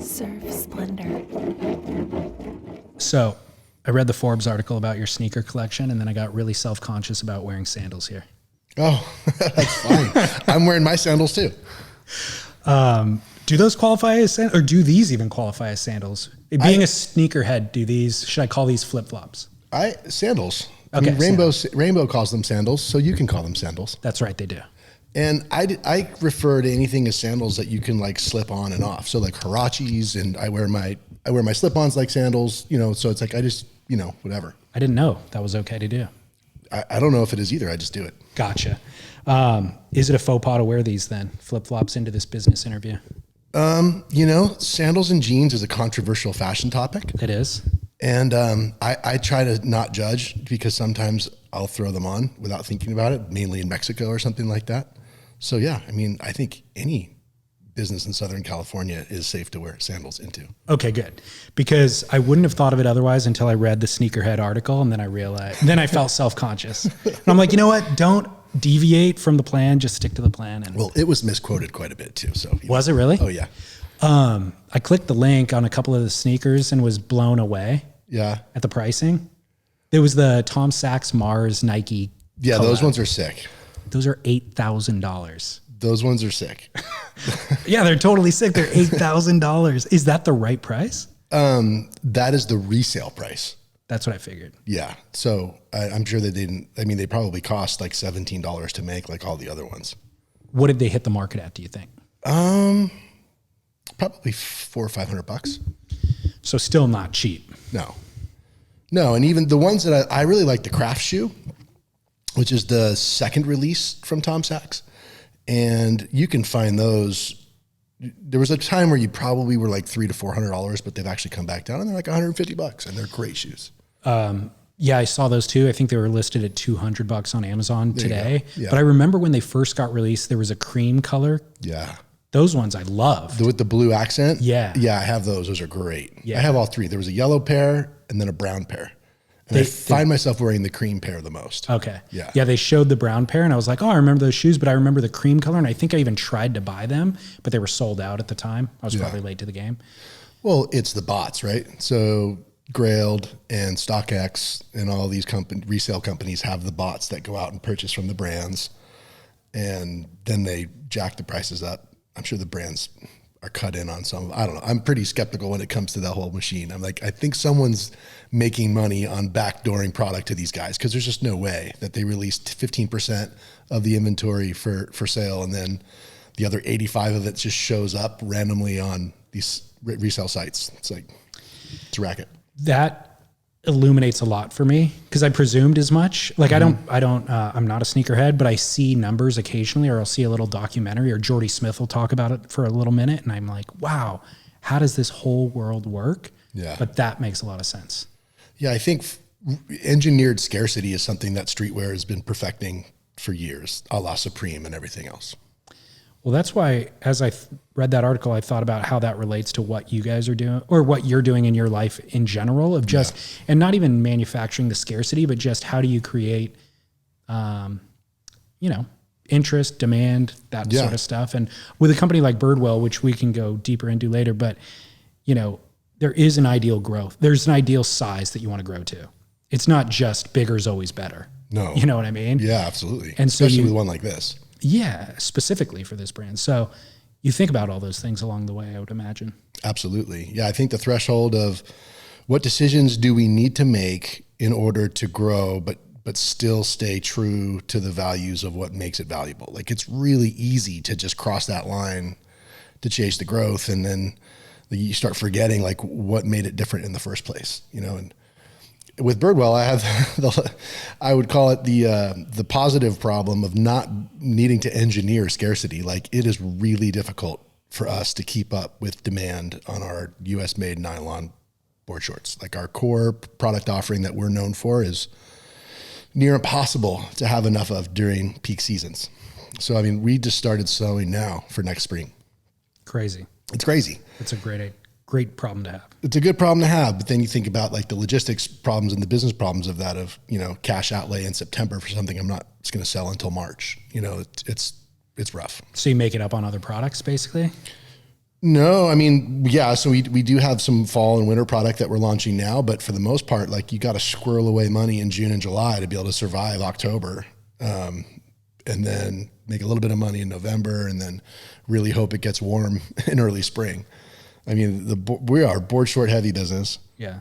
Surf Splendor. So I read the Forbes article about your sneaker collection, and then I got really self-conscious about wearing sandals here. Oh, that's fine. I'm wearing my sandals too. Do those qualify as sandals, or do these even qualify as sandals? Being a sneakerhead, should I call these flip-flops? Sandals. Okay, I mean, Rainbow calls them sandals, so you can call them sandals. That's right, they do. And I refer to anything as sandals that you can like slip on and off. So like Huaraches, and I wear my slip-ons like sandals, so it's like, I just, whatever. I didn't know that was okay to do. I don't know if it is either. I just do it. Gotcha. Is it a faux pas to wear these then? Flip-flops into this business interview? Sandals and jeans is a controversial fashion topic. It is. And I try to not judge, because sometimes I'll throw them on without thinking about it, mainly in Mexico or something like that. So yeah, I mean, I think any business in Southern California is safe to wear sandals into. Okay, good. Because I wouldn't have thought of it otherwise until I read the Sneakerhead article, and then I felt self-conscious. And I'm like, you know what? Don't deviate from the plan, just stick to the plan. And well, it was misquoted quite a bit too. So was it really? Oh yeah. I clicked the link on a couple of the sneakers and was blown away. Yeah. At the pricing. There was the Tom Sachs Mars Nike. Yeah, collab. those ones are sick. Those are $8,000. Those ones are sick. Yeah, they're totally sick. They're $8,000. Is that the right price? That is the resale price. That's what I figured. Yeah. So I'm sure they didn't. I mean, they probably cost like $17 to make, like all the other ones. What did they hit the market at, do you think? Probably $400 or $500. So still not cheap. No. And even the ones that I really like, the craft shoe, which is the second release from Tom Sachs. And you can find those. There was a time where you probably were like $300 to $400, but they've actually come back down and they're like $150, and they're great shoes. Yeah, I saw those too. I think they were listed at $200 on Amazon today. Yeah. But I remember when they first got released, there was a cream color. Yeah. Those ones I loved. With the blue accent? Yeah. Yeah, I have those. Those are great. Yeah. I have all three. There was a yellow pair and then a brown pair. And I find myself wearing the cream pair the most. Okay. Yeah. Yeah, they showed the brown pair and I was like, oh, I remember those shoes, but I remember the cream color. And I think I even tried to buy them, but they were sold out at the time. I was probably late to the game. Well, it's the bots, right? So Grailed and StockX and all these resale companies have the bots that go out and purchase from the brands, and then they jack the prices up. I'm sure the brands are cut in on some. I don't know. I'm pretty skeptical when it comes to that whole machine. I'm like, I think someone's making money on backdooring product to these guys, because there's just no way that they released 15% of the inventory for sale, and then the other 85 of it just shows up randomly on these resale sites. It's like, it's a racket. That illuminates a lot for me, because I presumed as much. Like I'm not a sneakerhead, but I see numbers occasionally, or I'll see a little documentary, or Jordy Smith will talk about it for a little minute, and I'm like, wow, how does this whole world work? Yeah. But that makes a lot of sense. Yeah, I think engineered scarcity is something that streetwear has been perfecting for years, a la Supreme and everything else. Well, that's why, as I read that article, I thought about how that relates to what you guys are doing, or what you're doing in your life in general, of just, and not even manufacturing the scarcity, but just how do you create, interest, demand, that sort of stuff. And with a company like Birdwell, which we can go deeper into later, but there is an ideal growth. There's an ideal size that you want to grow to. It's not just bigger is always better. No. You know what I mean? Yeah, absolutely. And so especially with one like this. Yeah, specifically for this brand. So you think about all those things along the way, I would imagine. Absolutely. Yeah, I think the threshold of what decisions do we need to make in order to grow, but still stay true to the values of what makes it valuable. Like, it's really easy to just cross that line to chase the growth, and then you start forgetting like what made it different in the first place, and with Birdwell, I have I would call it the positive problem of not needing to engineer scarcity. Like, it is really difficult for us to keep up with demand on our US made nylon board shorts. Like, our core product offering that we're known for is near impossible to have enough of during peak seasons. So, I mean, we just started sewing now for next spring. Crazy. It's crazy. It's a great problem to have. It's a good problem to have, but then you think about like the logistics problems and the business problems of that, of, cash outlay in September for something I'm not going to sell until March. It's rough. So you make it up on other products, basically? No, I mean, yeah. So we do have some fall and winter product that we're launching now, but for the most part, like you got to squirrel away money in June and July to be able to survive October, and then make a little bit of money in November, and then really hope it gets warm in early spring. I mean, we are board short heavy business, Yeah.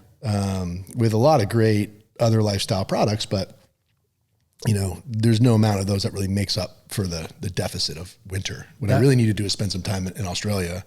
with a lot of great other lifestyle products, but you know, there's no amount of those that really makes up for the deficit of winter. What I really need to do is spend some time in Australia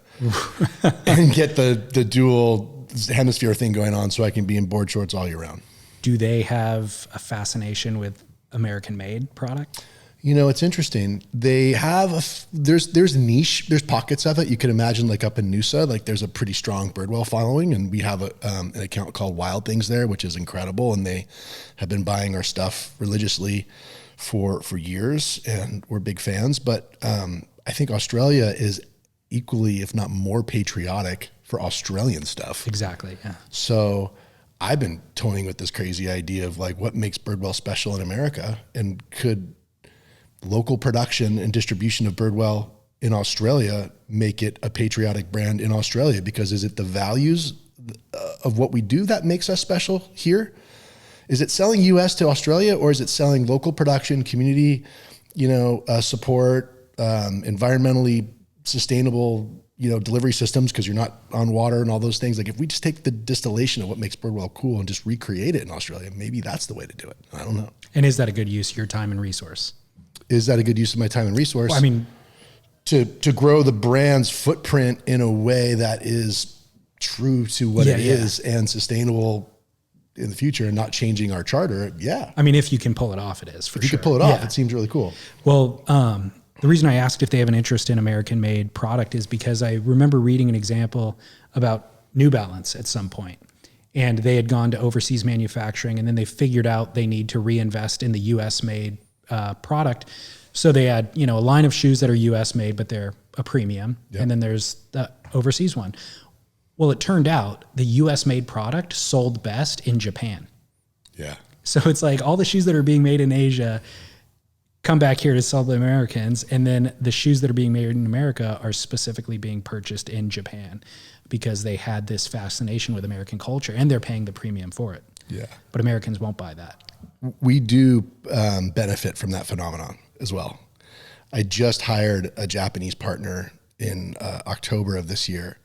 and get the dual hemisphere thing going on so I can be in board shorts all year round. Do they have a fascination with American made product? You know, it's interesting. They have there's niche, there's pockets of it. You can imagine like up in Noosa, like there's a pretty strong Birdwell following, and we have an account called Wild Things there, which is incredible. And they have been buying our stuff religiously for years, and we're big fans. But I think Australia is equally, if not more, patriotic for Australian stuff. Exactly. Yeah. So I've been toying with this crazy idea of like what makes Birdwell special in America, and could local production and distribution of Birdwell in Australia make it a patriotic brand in Australia? Because is it the values of what we do that makes us special here? Is it selling US to Australia, or is it selling local production, community, support, environmentally sustainable, delivery systems, because you're not on water and all those things? Like if we just take the distillation of what makes Birdwell cool and just recreate it in Australia, maybe that's the way to do it. I don't know. And is that a good use of your time and resource? Is that a good use of my time and resource? Well, I mean, to grow the brand's footprint in a way that is true to what it is and sustainable in the future, and not changing our charter. Yeah. I mean, if you can pull it off, it is for sure. If you can pull it off, it seems really cool. Well, the reason I asked if they have an interest in American made product is because I remember reading an example about New Balance at some point, and they had gone to overseas manufacturing, and then they figured out they need to reinvest in the US made product. So they had, a line of shoes that are US made, but they're a premium. Yep. And then there's the overseas one. Well, it turned out the US made product sold best in Japan. Yeah. So it's like all the shoes that are being made in Asia come back here to sell the Americans. And then the shoes that are being made in America are specifically being purchased in Japan because they had this fascination with American culture, and they're paying the premium for it. Yeah. But Americans won't buy that. We do benefit from that phenomenon as well. I just hired a Japanese partner in October of this year.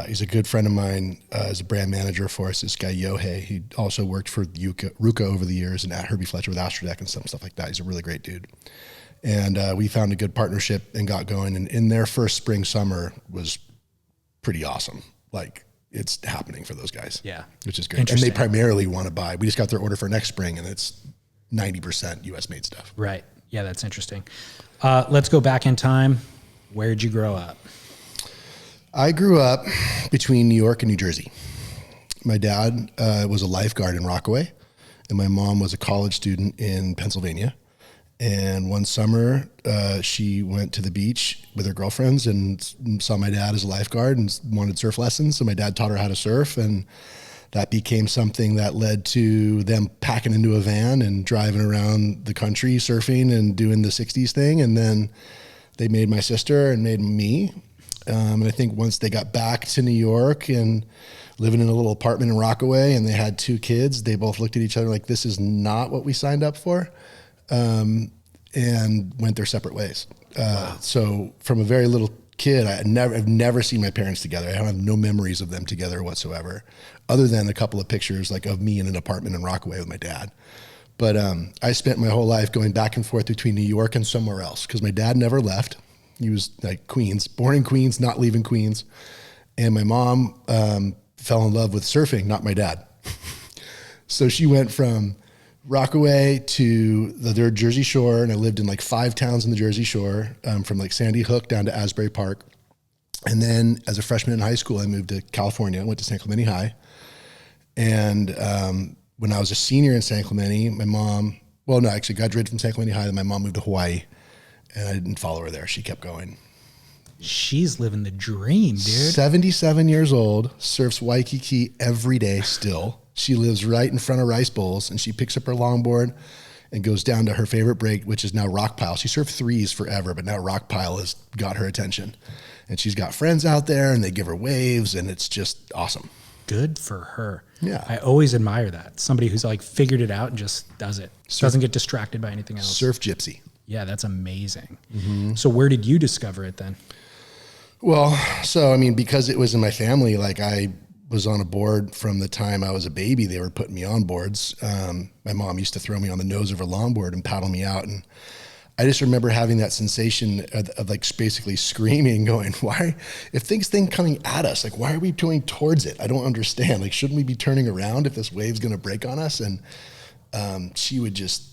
He's a good friend of mine, as a brand manager for us, this guy 𝐂𝐫𝐿. He also worked for Ruka over the years, and at Herbie Fletcher with Astrodeck and some stuff like that. He's a really great dude. And we found a good partnership and got going. And in their first spring, summer was pretty awesome. Like, it's happening for those guys. Yeah. Which is great. And they primarily want to buy. We just got their order for next spring, and it's 90% US made stuff. Right. Yeah, that's interesting. Let's go back in time. Where'd you grow up? I grew up between New York and New Jersey. My dad was a lifeguard in Rockaway, and my mom was a college student in Pennsylvania. And one summer, she went to the beach with her girlfriends and saw my dad as a lifeguard and wanted surf lessons. So my dad taught her how to surf, and that became something that led to them packing into a van and driving around the country surfing and doing the 60s thing. And then they made my sister and made me. And I think once they got back to New York and living in a little apartment in Rockaway, and they had 2 kids, they both looked at each other like, this is not what we signed up for. And went their separate ways. Wow. So from a very little kid, I've never seen my parents together. I have no memories of them together whatsoever, other than a couple of pictures like of me in an apartment in Rockaway with my dad. But I spent my whole life going back and forth between New York and somewhere else, because my dad never left. He was like Queens, born in Queens, not leaving Queens. And my mom fell in love with surfing, not my dad. So she went from Rockaway to their Jersey Shore, and I lived in like 5 towns in the Jersey Shore, from like Sandy Hook down to Asbury Park. And then as a freshman in high school, I moved to California, went to San Clemente High. And when I was a senior in San Clemente, my mom, graduated from San Clemente High, then my mom moved to Hawaii, and I didn't follow her there. She kept going. She's living the dream, dude. 77 years old, surfs Waikiki every day still. She lives right in front of rice bowls, and she picks up her longboard and goes down to her favorite break, which is now rock pile. She surfed threes forever, but now rock pile has got her attention. And she's got friends out there and they give her waves and it's just awesome. Good for her. Yeah. I always admire that. Somebody who's like figured it out and just does it. Doesn't get distracted by anything else. Surf gypsy. Yeah, that's amazing. So where did you discover it then? Well, so, I mean, because it was in my family, like I was on a board from the time I was a baby. They were putting me on boards. My mom used to throw me on the nose of her longboard and paddle me out. And I just remember having that sensation of like basically screaming, going, why, if things coming at us, like, why are we going towards it? I don't understand. Like, shouldn't we be turning around if this wave's going to break on us? And she would just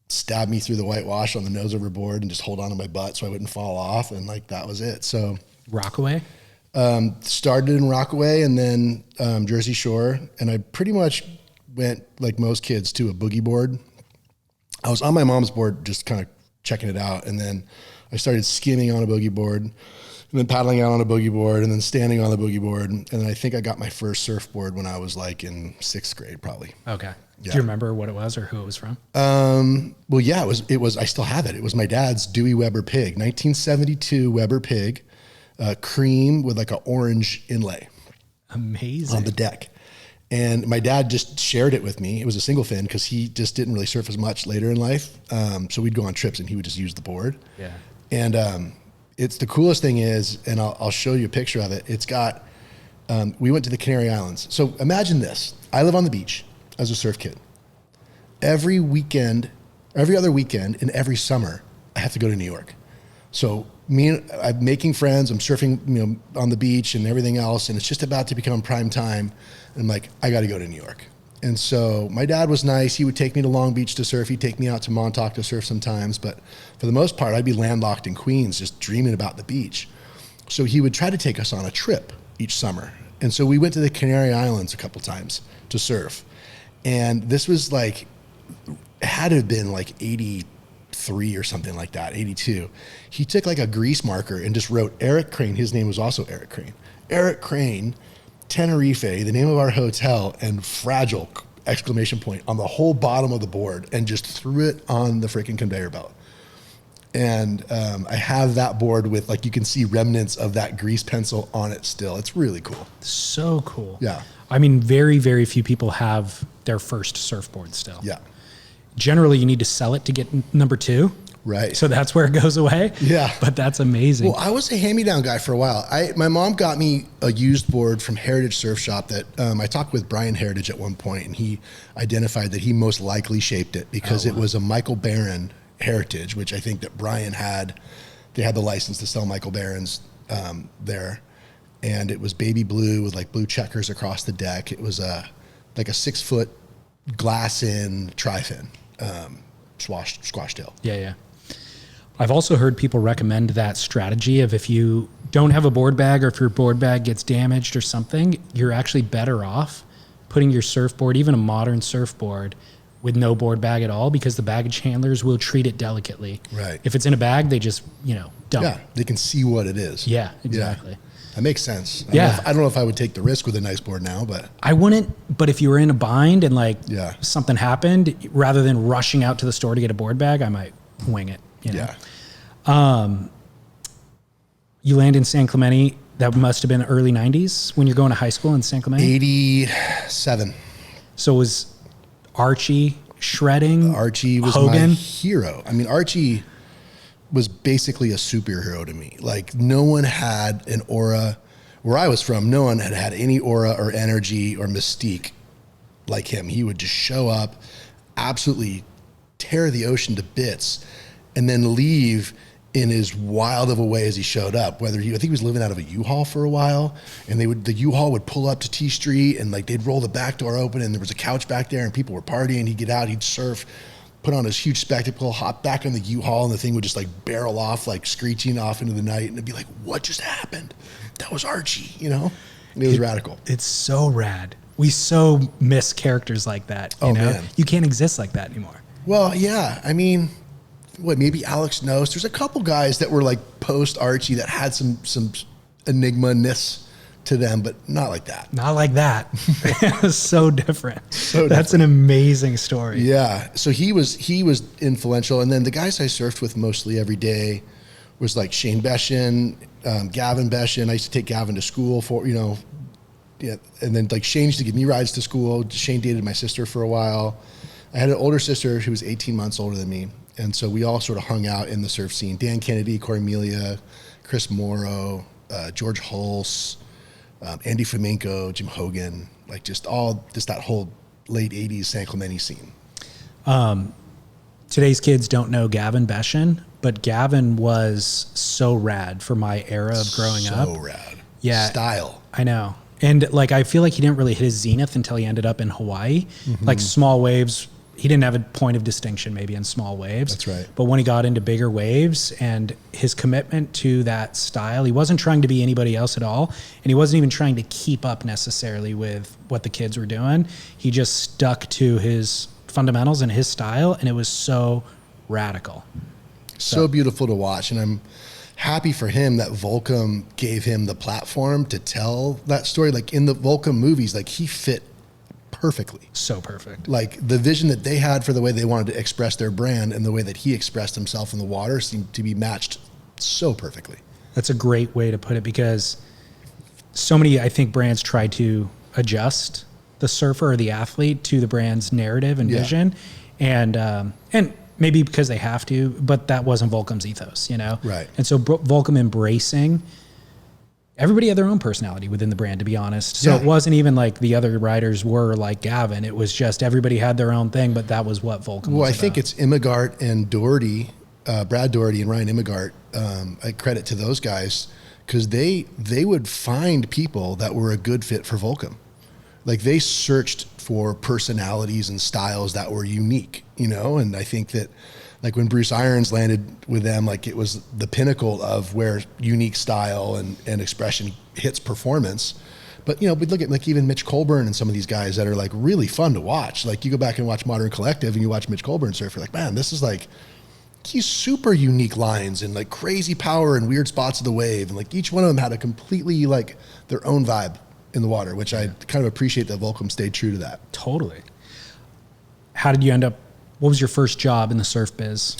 stab me through the whitewash on the nose of her board and just hold on to my butt so I wouldn't fall off. And like, that was it. So Rockaway? Started in Rockaway and then Jersey Shore. And I pretty much went, like most kids, to a boogie board. I was on my mom's board just kind of checking it out. And then I started skimming on a boogie board and then paddling out on a boogie board and then standing on the boogie board. And then I think I got my first surfboard when I was like in 6th grade, probably. Okay. Yeah. Do you remember what it was or who it was from? Well, yeah, it was, I still have it. It was my dad's Dewey Weber Pig, 1972 Weber Pig, cream with like an orange inlay. Amazing. On the deck. And my dad just shared it with me. It was a single fin because he just didn't really surf as much later in life. So we'd go on trips and he would just use the board. Yeah. And it's the coolest thing is, and I'll show you a picture of it. It's got, we went to the Canary Islands. So imagine this. I live on the beach as a surf kid. Every other weekend and every summer, I have to go to New York. So I'm making friends, I'm surfing, on the beach and everything else. And it's just about to become prime time. And I'm like, I got to go to New York. And so my dad was nice. He would take me to Long Beach to surf. He'd take me out to Montauk to surf sometimes. But for the most part, I'd be landlocked in Queens, just dreaming about the beach. So he would try to take us on a trip each summer. And so we went to the Canary Islands a couple times to surf. And this was like, it had to have been like 83 or something like that, 82. He took like a grease marker and just wrote Eric Crane. His name was also Eric Crane. Eric Crane, Tenerife, the name of our hotel, and fragile, ! On the whole bottom of the board, and just threw it on the freaking conveyor belt. And I have that board with, like, you can see remnants of that grease pencil on it still. It's really cool. So cool. Yeah. I mean, very, very few people have their first surfboard still. Yeah. Generally, you need to sell it to get number 2. Right. So that's where it goes away. Yeah. But that's amazing. Well, I was a hand-me-down guy for a while. My mom got me a used board from Heritage Surf Shop that I talked with Brian Heritage at one point, and he identified that he most likely shaped it because it was a Michael Barron Heritage, which I think that Brian had. They had the license to sell Michael Barron's there. And it was baby blue with like blue checkers across the deck. It was like a 6-foot glass-in tri-fin squash tail. Yeah. I've also heard people recommend that strategy of if you don't have a board bag or if your board bag gets damaged or something, you're actually better off putting your surfboard, even a modern surfboard, with no board bag at all because the baggage handlers will treat it delicately. Right. If it's in a bag, they just, dump. Yeah, they can see what it is. Yeah, exactly. Yeah. That makes sense. Yeah. I don't know if I would take the risk with a nice board now, but. I wouldn't, but if you were in a bind and Yeah. something happened, rather than rushing out to the store to get a board bag, I might wing it. Yeah. You land in San Clemente, that must have been early 90s when you're going to high school in San Clemente? 87. So was Archie shredding? Archie was Hogan? my hero. I mean, Archie was basically a superhero to me. Like, no one had an aura. Where I was from, no one had any aura or energy or mystique like him. He would just show up, absolutely tear the ocean to bits, and then leave in as wild of a way as he showed up. I think he was living out of a U-Haul for a while, and the U-Haul would pull up to T Street, and like they'd roll the back door open, and there was a couch back there, and people were partying. He'd get out, he'd surf, put on his huge spectacle, hop back on the U-Haul, and the thing would just like barrel off, like screeching off into the night, and it'd be like, what just happened? That was Archie, It was radical. It's so rad. We so miss characters like that. Man. You can't exist like that anymore. Well, yeah. I mean, maybe Alex knows. There's a couple guys that were like post Archie that had some enigma-ness to them, but not like that. Not like that. It was so different. So That's an amazing story. Yeah. So he was influential. And then the guys I surfed with mostly every day was like Shane Beshin, Gavin Beshin. I used to take Gavin to school for, yeah. And then like Shane used to give me rides to school. Shane dated my sister for a while. I had an older sister who was 18 months older than me. And so we all sort of hung out in the surf scene. Dan Kennedy, 𝐂𝐫𝐚𝐧𝐞'𝐬, Chris Morrow, George Hulse, Andy Flamenco, Jim Hogan, like just that whole late 80s San Clemente scene. Today's kids don't know Gavin Beshin, but Gavin was so rad for my era of growing up. So rad. Yeah. Style. I know. And like, I feel like he didn't really hit his zenith until he ended up in Hawaii. Like small waves, he didn't have a point of distinction maybe in small waves. That's right. But when he got into bigger waves and his commitment to that style, he wasn't trying to be anybody else at all. And he wasn't even trying to keep up necessarily with what the kids were doing. He just stuck to his fundamentals and his style. And it was so radical. So beautiful to watch. And I'm happy for him that Volcom gave him the platform to tell that story. Like in the Volcom movies, like he fit perfectly. So perfect. Like the vision that they had for the way they wanted to express their brand and the way that he expressed himself in the water seemed to be matched so perfectly. That's a great way to put it, because so many, I think, brands try to adjust the surfer or the athlete to the brand's narrative and vision. And maybe because they have to, but that wasn't Volcom's ethos, Right. And so Volcom embracing, everybody had their own personality within the brand, to be honest. So it wasn't even like the other riders were like Gavin. It was just everybody had their own thing, but that was what Volcom was Well, I about. think it's 𝐂𝐫𝐴𝐺 and Doherty, Brad Doherty and Ryan 𝐂𝐂𝐫𝐴𝐺. I credit to those guys because they would find people that were a good fit for Volcom. Like they searched for personalities and styles that were unique, and I think that like when Bruce Irons landed with them, like it was the pinnacle of where unique style and expression hits performance. But, we look at like even Mitch Colburn and some of these guys that are like really fun to watch. Like you go back and watch Modern Collective and you watch Mitch Colburn surf, you're like, man, this is like, he's super unique lines and like crazy power and weird spots of the wave. And like each one of them had a completely like their own vibe in the water, which I kind of appreciate that Volcom stayed true to that. Totally. How did you end up? What was your first job in the surf biz?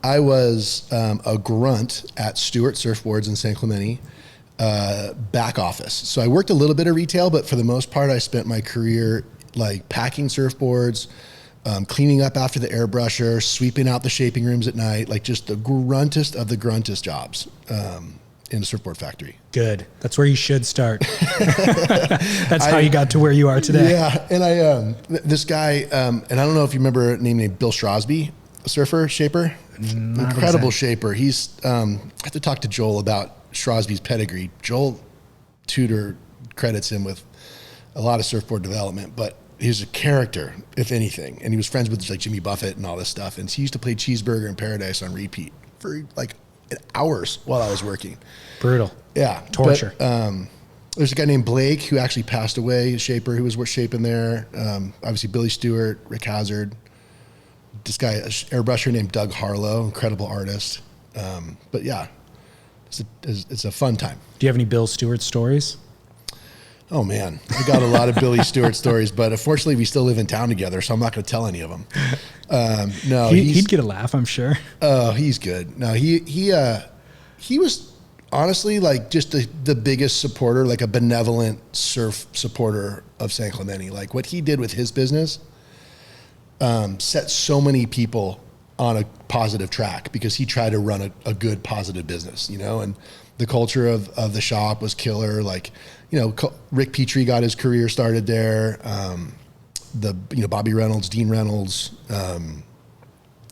I was a grunt at Stewart Surfboards in San Clemente, back office. So I worked a little bit of retail, but for the most part, I spent my career like packing surfboards, cleaning up after the airbrusher, sweeping out the shaping rooms at night, like just the gruntest of the gruntest jobs in a surfboard factory. Good. That's where you should start. That's how you got to where you are today. Yeah. And this guy, and I don't know if you remember a name named Bill Strosby, a surfer, shaper. Incredible shaper. He's, I have to talk to Joel about Strosby's pedigree. Joel Tudor credits him with a lot of surfboard development, but he's a character, if anything. And he was friends with like Jimmy Buffett and all this stuff. And he used to play Cheeseburger in Paradise on repeat for like hours while I was working. Brutal. Yeah. Torture. But, there's a guy named Blake who actually passed away, a shaper who was shaping there. Obviously Billy Stewart, Rick Hazard. This guy, an airbrusher named Doug Harlow, incredible artist. But yeah, it's a fun time. Do you have any Bill Stewart stories? Oh man, I got a lot of Billy Stewart stories, but unfortunately we still live in town together, so I'm not going to tell any of them. No, he'd get a laugh, I'm sure. Oh, he's good. No, he was honestly like just the biggest supporter, like a benevolent surf supporter of San Clemente. Like what he did with his business set so many people on a positive track because he tried to run a good, positive business, and the culture of the shop was killer. Like, Rick Petrie got his career started there. Bobby Reynolds, Dean Reynolds,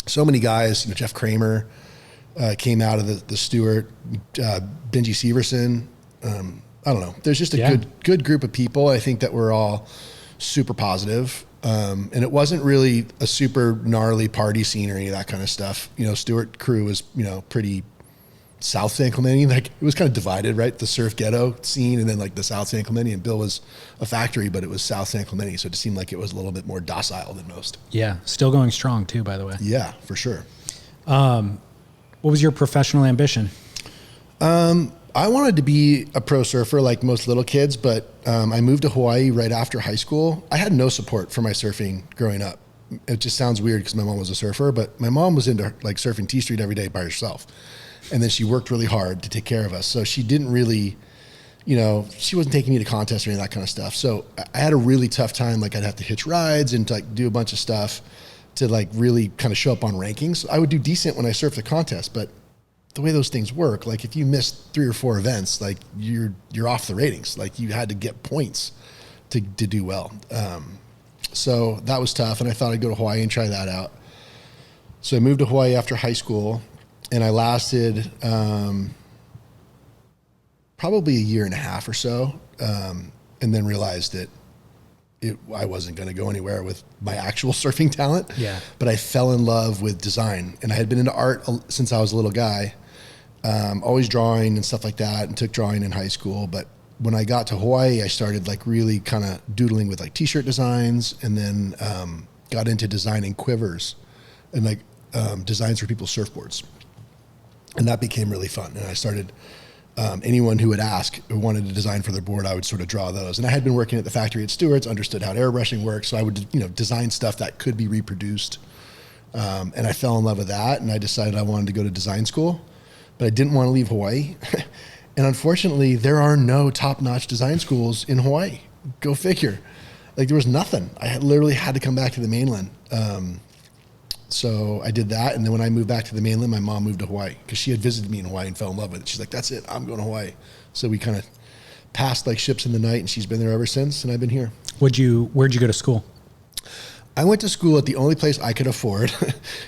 so many guys, Jeff Kramer came out of the Stewart, Benji Severson. I don't know. There's just a good group of people. I think that we're all super positive. And it wasn't really a super gnarly party scene or any of that kind of stuff. Stewart crew was, pretty South San Clemente. Like it was kind of divided, right? The surf ghetto scene and then like the South San Clemente, and Bill was a factory, but it was South San Clemente. So it seemed like it was a little bit more docile than most. Yeah. Still going strong too, by the way. Yeah, for sure. What was your professional ambition? I I wanted to be a pro surfer like most little kids, but I moved to Hawaii right after high school. I had no support for my surfing growing up. It just sounds weird because my mom was a surfer, but my mom was into like surfing T Street every day by herself. And then she worked really hard to take care of us. So she didn't really, she wasn't taking me to contests or any of that kind of stuff. So I had a really tough time. Like I'd have to hitch rides and to like do a bunch of stuff to like really kind of show up on rankings. I would do decent when I surfed the contest, but the way those things work, like if you missed 3 or 4 events, like you're off the ratings. Like you had to get points to do well. So that was tough, and I thought I'd go to Hawaii and try that out. So I moved to Hawaii after high school, and I lasted probably 1.5 years or so, and then realized that I wasn't going to go anywhere with my actual surfing talent. Yeah. But I fell in love with design, and I had been into art since I was a little guy. Always drawing and stuff like that, and took drawing in high school. But when I got to Hawaii, I started like really kind of doodling with like t-shirt designs, and then got into designing quivers and like designs for people's surfboards. And that became really fun. And I started, anyone who would ask who wanted to design for their board, I would sort of draw those. And I had been working at the factory at Stewart's, understood how airbrushing works. So I would, design stuff that could be reproduced. And I fell in love with that, and I decided I wanted to go to design school. But I didn't want to leave Hawaii. And unfortunately, there are no top-notch design schools in Hawaii. Go figure. Like there was nothing. I literally had to come back to the mainland. So I did that. And then when I moved back to the mainland, my mom moved to Hawaii because she had visited me in Hawaii and fell in love with it. She's like, that's it. I'm going to Hawaii. So we kind of passed like ships in the night, and she's been there ever since. And I've been here. Where'd you go to school? I went to school at the only place I could afford,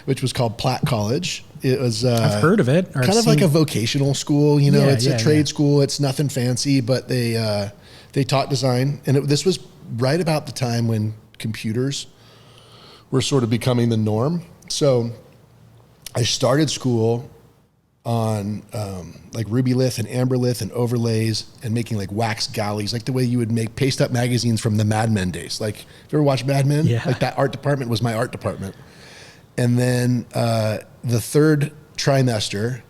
which was called Platt College. It was I've heard of it. Kind of like a vocational school, it's a trade yeah. school. It's nothing fancy, but they taught design. And this was right about the time when computers were sort of becoming the norm. So I started school on like ruby lith and amber lith and overlays and making like wax galleys, like the way you would make paste up magazines from the Mad Men days. Like, if you ever watched Mad Men? Yeah. Like that art department was my art department. And then the third trimester,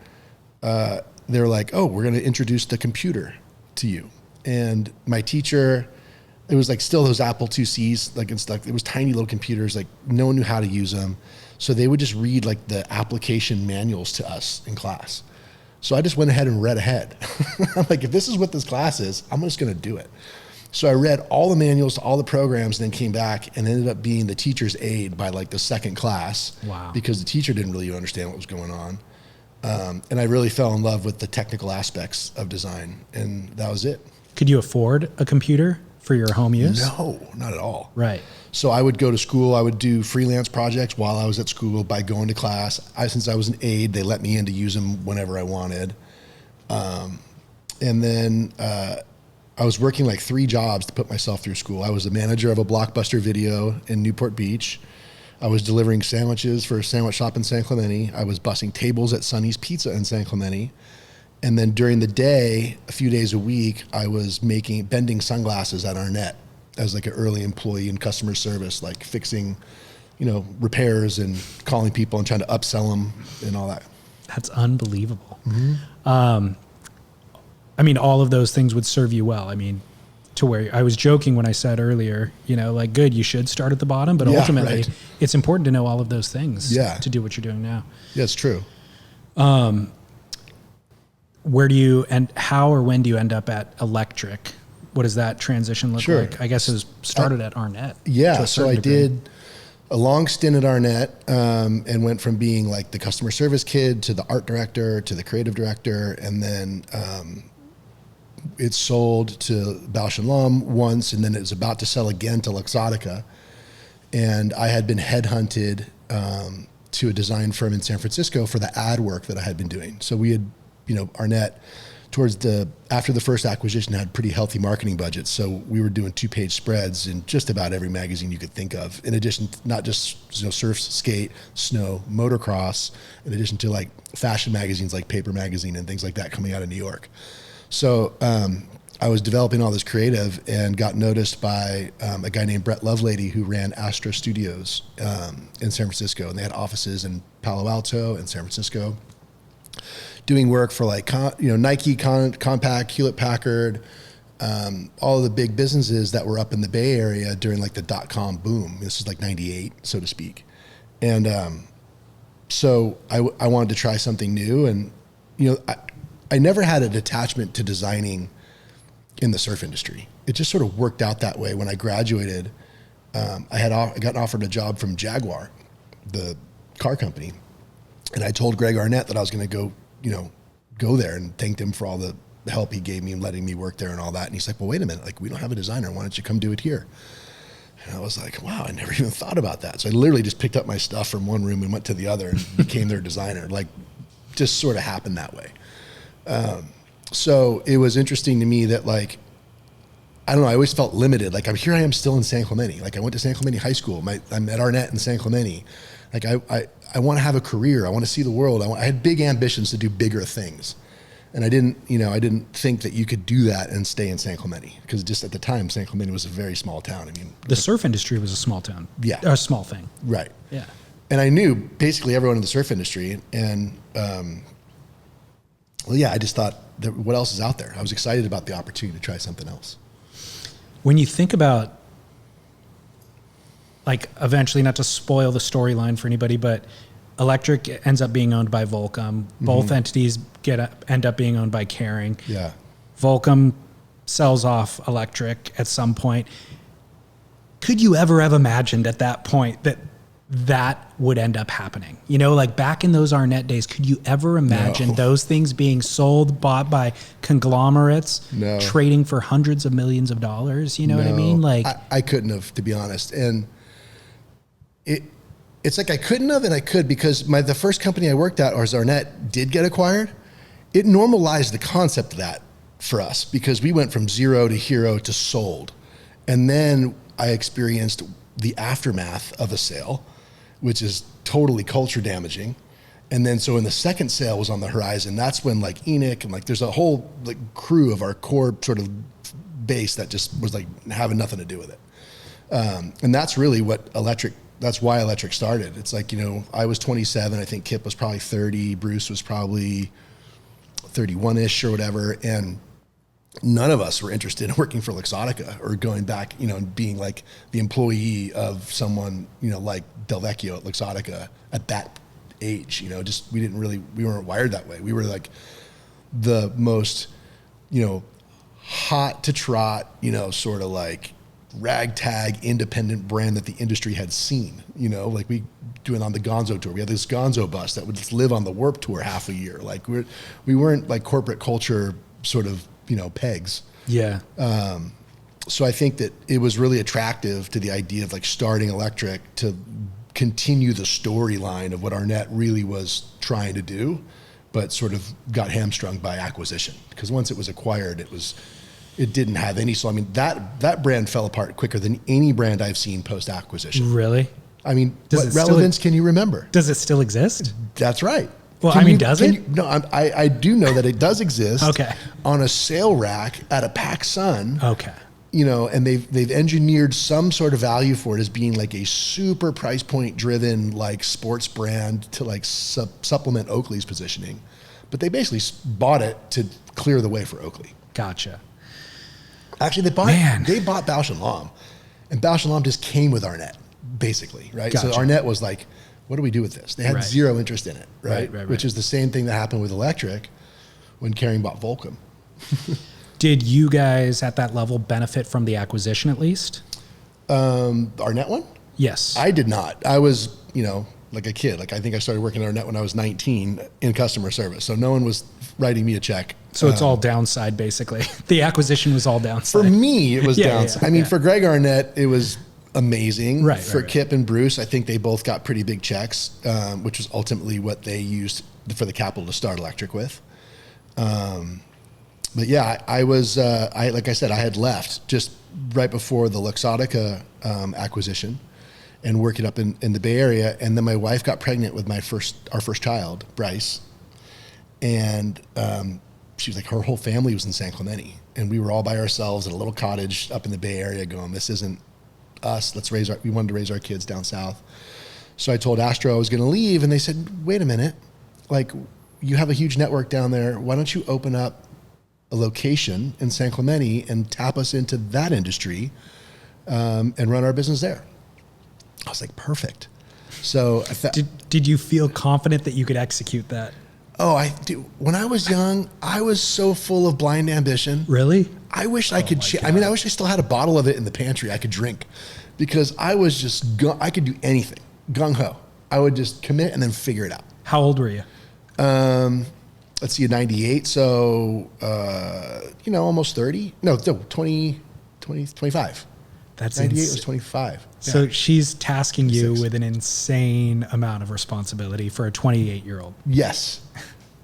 they were like, oh, we're going to introduce the computer to you. And my teacher, it was like still those Apple IICs, like and stuff. It was tiny little computers, like no one knew how to use them. So they would just read like the application manuals to us in class. So I just went ahead and read ahead. I'm like, if this is what this class is, I'm just going to do it. So I read all the manuals to all the programs, and then came back and ended up being the teacher's aide by like the second class. Wow. Because the teacher didn't really understand what was going on. And I really fell in love with the technical aspects of design, and that was it. Could you afford a computer for your home use? No, not at all. Right. So I would go to school. I would do freelance projects while I was at school by going to class. Since I was an aide, they let me in to use them whenever I wanted. And then I was working like 3 jobs to put myself through school. I was the manager of a Blockbuster Video in Newport Beach. I was delivering sandwiches for a sandwich shop in San Clemente. I was bussing tables at Sonny's Pizza in San Clemente. And then during the day, a few days a week, I was bending sunglasses at Arnette as like an early employee in customer service, like fixing, repairs and calling people and trying to upsell them and all that. That's unbelievable. Mm-hmm. I mean, all of those things would serve you well. I mean, to where I was joking when I said earlier, like good, you should start at the bottom, but ultimately right. It's important to know all of those things to do what you're doing now. Yeah, it's true. Where do you, and how or when do you end up at electric? What does that transition look like? I guess it was started at Arnette. Yeah, so I did a long stint at Arnette and went from being like the customer service kid to the art director to the creative director, and then it sold to Bausch & Lomb once, and then it was about to sell again to Luxottica. And I had been headhunted to a design firm in San Francisco for the ad work that I had been doing. So we had, Arnette, after the first acquisition, had pretty healthy marketing budgets. So we were doing 2-page spreads in just about every magazine you could think of. In addition, not just surf, skate, snow, motocross, in addition to like fashion magazines like Paper Magazine and things like that coming out of New York. So I was developing all this creative and got noticed by a guy named Brett Lovelady, who ran Astra Studios in San Francisco. And they had offices in Palo Alto and San Francisco. doing work for like, Nike, Compaq, Hewlett-Packard, all of the big businesses that were up in the Bay Area during like the .com boom. This is like 98, so to speak. And so I wanted to try something new. And, I never had a detachment to designing in the surf industry. It just sort of worked out that way. When I graduated, I got offered a job from Jaguar, the car company. And I told Greg Arnette that I was going to go there, and thanked him for all the help he gave me and letting me work there and all that. And he's like, well, wait a minute, like, we don't have a designer. Why don't you come do it here? And I was like, wow, I never even thought about that. So I literally just picked up my stuff from one room and went to the other and became their designer. Like, just sort of happened that way. So it was interesting to me that, like, I don't know, I always felt limited. Like, here I am still in San Clemente. Like, I went to San Clemente High School. I'm at Arnette in San Clemente. Like, I want to have a career. I want to see the world. I had big ambitions to do bigger things. And I didn't think that you could do that and stay in San Clemente, because just at the time, San Clemente was a very small town. I mean, the surf industry was a small town. Yeah. A small thing. Right. Yeah. And I knew basically everyone in the surf industry. And, I just thought, what else is out there? I was excited about the opportunity to try something else. When you think about, like, eventually, not to spoil the storyline for anybody, but Electric ends up being owned by Volcom. Both entities end up being owned by Kering. Yeah. Volcom sells off Electric at some point. Could you ever have imagined at that point that would end up happening? Like back in those Arnette days, could you ever imagine those things being sold, bought by conglomerates, trading for hundreds of millions of dollars? You know what I mean? Like, I couldn't have, to be honest. And it's like I couldn't have, and I could, because the first company I worked at, or Arnette, did get acquired. It normalized the concept of that for us, because we went from zero to hero to sold. And then I experienced the aftermath of a sale, which is totally culture damaging. And then so when the second sale was on the horizon, that's when like 𝐂𝐫𝐚𝐽 and like there's a whole like crew of our core sort of base that just was like having nothing to do with it. And that's really that's why Electric started. It's like, I was 27, I think Kip was probably 30, Bruce was probably 31-ish or whatever. And none of us were interested in working for 𝐂𝐫𝐚𝐽 or going back, and being like the employee of someone, like 𝐑𝐞𝐝 at 𝐂𝐫𝐚𝐽 at that age. We weren't wired that way. We were like the most, hot to trot, sort of like ragtag independent brand that the industry had seen. Like we doing on the Gonzo tour. We had this Gonzo bus that would just live on the Warp Tour half a year. Like we weren't like corporate culture sort of, pegs. Yeah. So I think that it was really attractive to the idea of like starting Electric to continue the storyline of what Arnette really was trying to do, but sort of got hamstrung by acquisition. Because once it was acquired, it didn't have any. So I mean, that brand fell apart quicker than any brand I've seen post acquisition. Really? I mean, what relevance can you remember? Does it still exist? That's right. Well, does it? No, I do know that it does exist. Okay. On a sale rack at a PacSun. Okay. And they've engineered some sort of value for it as being like a super price point driven like sports brand to like supplement Oakley's positioning, but they basically bought it to clear the way for Oakley. Gotcha. Actually, they bought Bausch & Lomb, and Bausch & Lomb just came with Arnette, basically, right? Gotcha. So Arnette was like, what do we do with this? They had zero interest in it, right? Which is the same thing that happened with Electric when Kering bought Volcom. Did you guys at that level benefit from the acquisition at least? Arnette one? Yes. I did not. I was, like a kid. Like I think I started working at Arnette when I was 19 in customer service. So no one was writing me a check. So it's all downside, basically. The acquisition was all downside. For me, it was downside. I mean, for Greg Arnette, it was amazing. For Kip and Bruce, I think they both got pretty big checks, which was ultimately what they used for the capital to start Electric with. But yeah, I was, like I said, I had left just right before the 𝐂𝐫𝐚𝐽 acquisition and working up in the Bay Area. And then my wife got pregnant with our first child, Bryce. And she was like, her whole family was in San Clemente. And we were all by ourselves in a little cottage up in the Bay Area going, this isn't us. We wanted to raise our kids down south. So I told Astro I was going to leave. And they said, wait a minute, like, you have a huge network down there. Why don't you open up a location in San Clemente and tap us into that industry and run our business there? I was like, perfect. So did you feel confident that you could execute that? Oh, I do. When I was young, I was so full of blind ambition. Really? I wish I could. I mean, I wish I still had a bottle of it in the pantry I could drink, because I was just I could do anything, gung ho. I would just commit and then figure it out. How old were you? Let's see, 98. So, almost 30. No, 20, 25. That's 98 was 25. So Yeah. she's tasking you 26. with an insane amount of responsibility for a 28-year-old. Yes.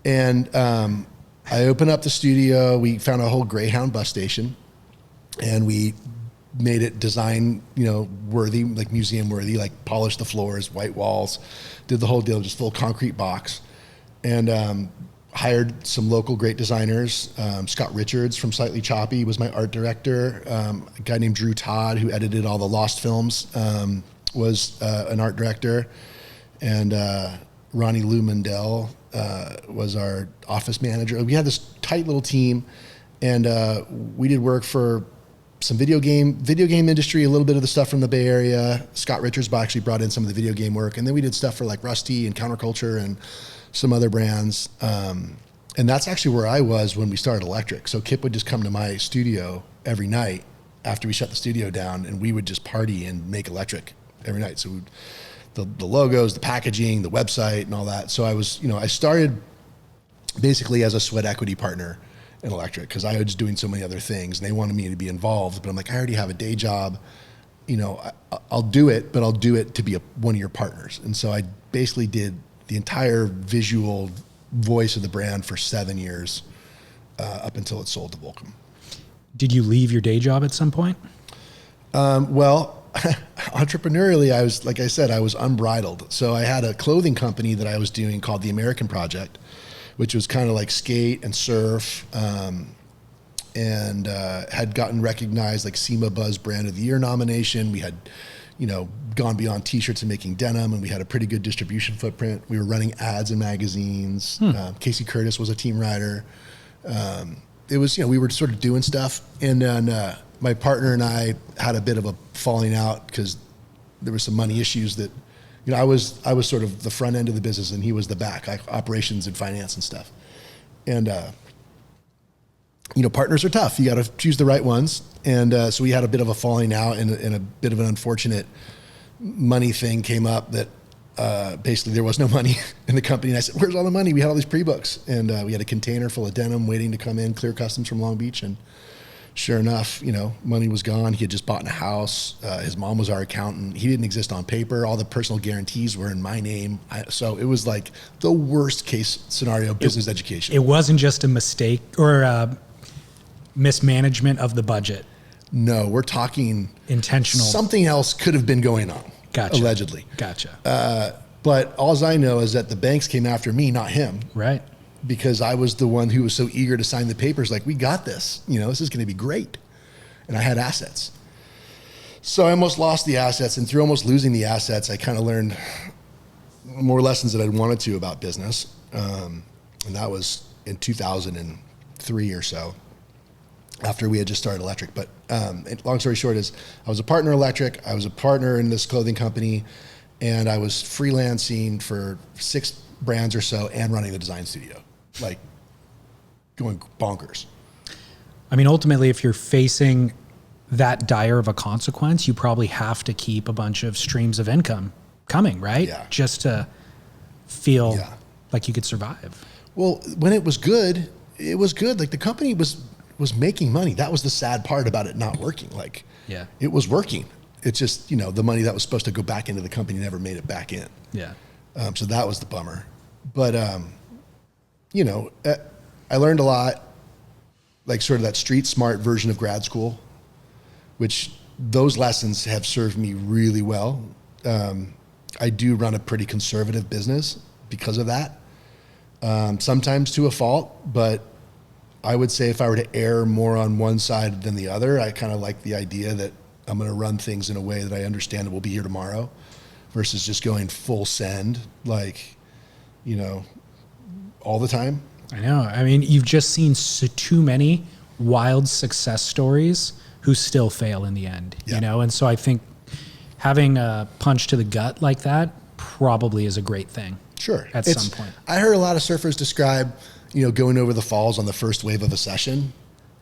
And I opened up the studio. We found a whole Greyhound bus station, and we made it design, worthy, like museum worthy, like polished the floors, white walls, did the whole deal, just full concrete box. And hired some local great designers. Scott Richards from Slightly Choppy was my art director. A guy named Drew Todd, who edited all the Lost films, was an art director. And Ronnie Lou Mandel was our office manager. We had this tight little team, and we did work for some video game industry, a little bit of the stuff from the Bay Area. Scott Richards actually brought in some of the video game work. And then we did stuff for like Rusty and Counterculture and some other brands. And that's actually where I was when we started Electric. So Kip would just come to my studio every night after we shut the studio down, and we would just party and make Electric every night. So the logos, the packaging, the website, and all that. So I was, I started basically as a sweat equity partner in Electric, because I was just doing so many other things, and they wanted me to be involved. But I'm like, I already have a day job. I'll do it, but I'll do it to be one of your partners. And so I basically did the entire visual voice of the brand for 7 years, up until it sold to Volcom. Did you leave your day job at some point? Well, entrepreneurially, I was, like I said, I was unbridled. So I had a clothing company that I was doing called The American Project, which was kind of like skate and surf, and had gotten recognized like 𝐂𝐫𝐚𝐧𝐞'𝐬 Buzz Brand of the Year nomination. We had, gone beyond t-shirts and making denim, and we had a pretty good distribution footprint. We were running ads in magazines. Casey Curtis was a team writer. It was, we were sort of doing stuff. And then my partner and I had a bit of a falling out because there were some money issues that, I was sort of the front end of the business, and he was the back, like operations and finance and stuff. And, partners are tough. You got to choose the right ones. And so we had a bit of a falling out, and a bit of an unfortunate money thing came up that basically there was no money in the company. And I said, where's all the money? We had all these pre-books, and we had a container full of denim waiting to come in, clear customs from Long Beach. And sure enough, money was gone. He had just bought a house. His mom was our accountant. He didn't exist on paper. All the personal guarantees were in my name. So it was like the worst case scenario business education. It wasn't just a mistake or mismanagement of the budget. No, we're talking intentional. Something else could have been going on. Gotcha. Allegedly. Gotcha. But all I know is that the banks came after me, not him. Right. Because I was the one who was so eager to sign the papers. Like, we got this. This is going to be great. And I had assets. So I almost lost the assets. And through almost losing the assets, I kind of learned more lessons that I wanted to about business. And that was in 2003 or so, after we had just started Electric. But long story short is, I was a partner in Electric. I was a partner in this clothing company, and I was freelancing for 6 brands or so and running the design studio, like going bonkers. I mean, ultimately, if you're facing that dire of a consequence, you probably have to keep a bunch of streams of income coming, right? Yeah. Just to feel like you could survive. Well, when it was good, it was good. Like, the company was making money. That was the sad part about it not working. Like, it was working. It's just, the money that was supposed to go back into the company never made it back in. Yeah. So that was the bummer. But, I learned a lot, like sort of that street smart version of grad school, which those lessons have served me really well. I do run a pretty conservative business because of that. Sometimes to a fault, but I would say if I were to err more on one side than the other, I kind of like the idea that I'm going to run things in a way that I understand it will be here tomorrow, versus just going full send, like, all the time. I know. I mean, you've just seen too many wild success stories who still fail in the end, Yeah. you know? And so I think having a punch to the gut like that probably is a great thing. Sure. At some point. I heard a lot of surfers describe, going over the falls on the first wave of a session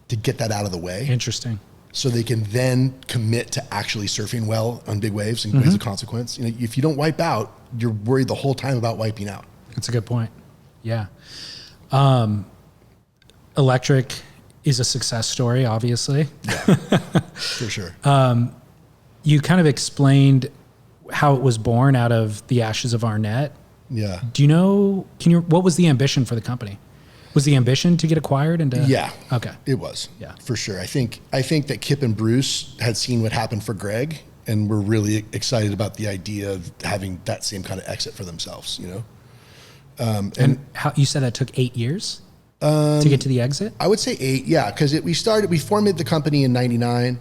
to get that out of the way. Interesting. So they can then commit to actually surfing well on big waves and waves of consequence. If you don't wipe out, you're worried the whole time about wiping out. That's a good point. Yeah. Electric is a success story, obviously. Yeah, for sure. You kind of explained how it was born out of the ashes of Arnette. Yeah. Do you know, what was the ambition for the company? Was the ambition to get acquired into? Yeah. Okay. It was. Yeah. For sure. I think that Kip and Bruce had seen what happened for Greg and were really excited about the idea of having that same kind of exit for themselves, And how you said that took 8 years to get to the exit? I would say 8, yeah, because we formed the company in 99.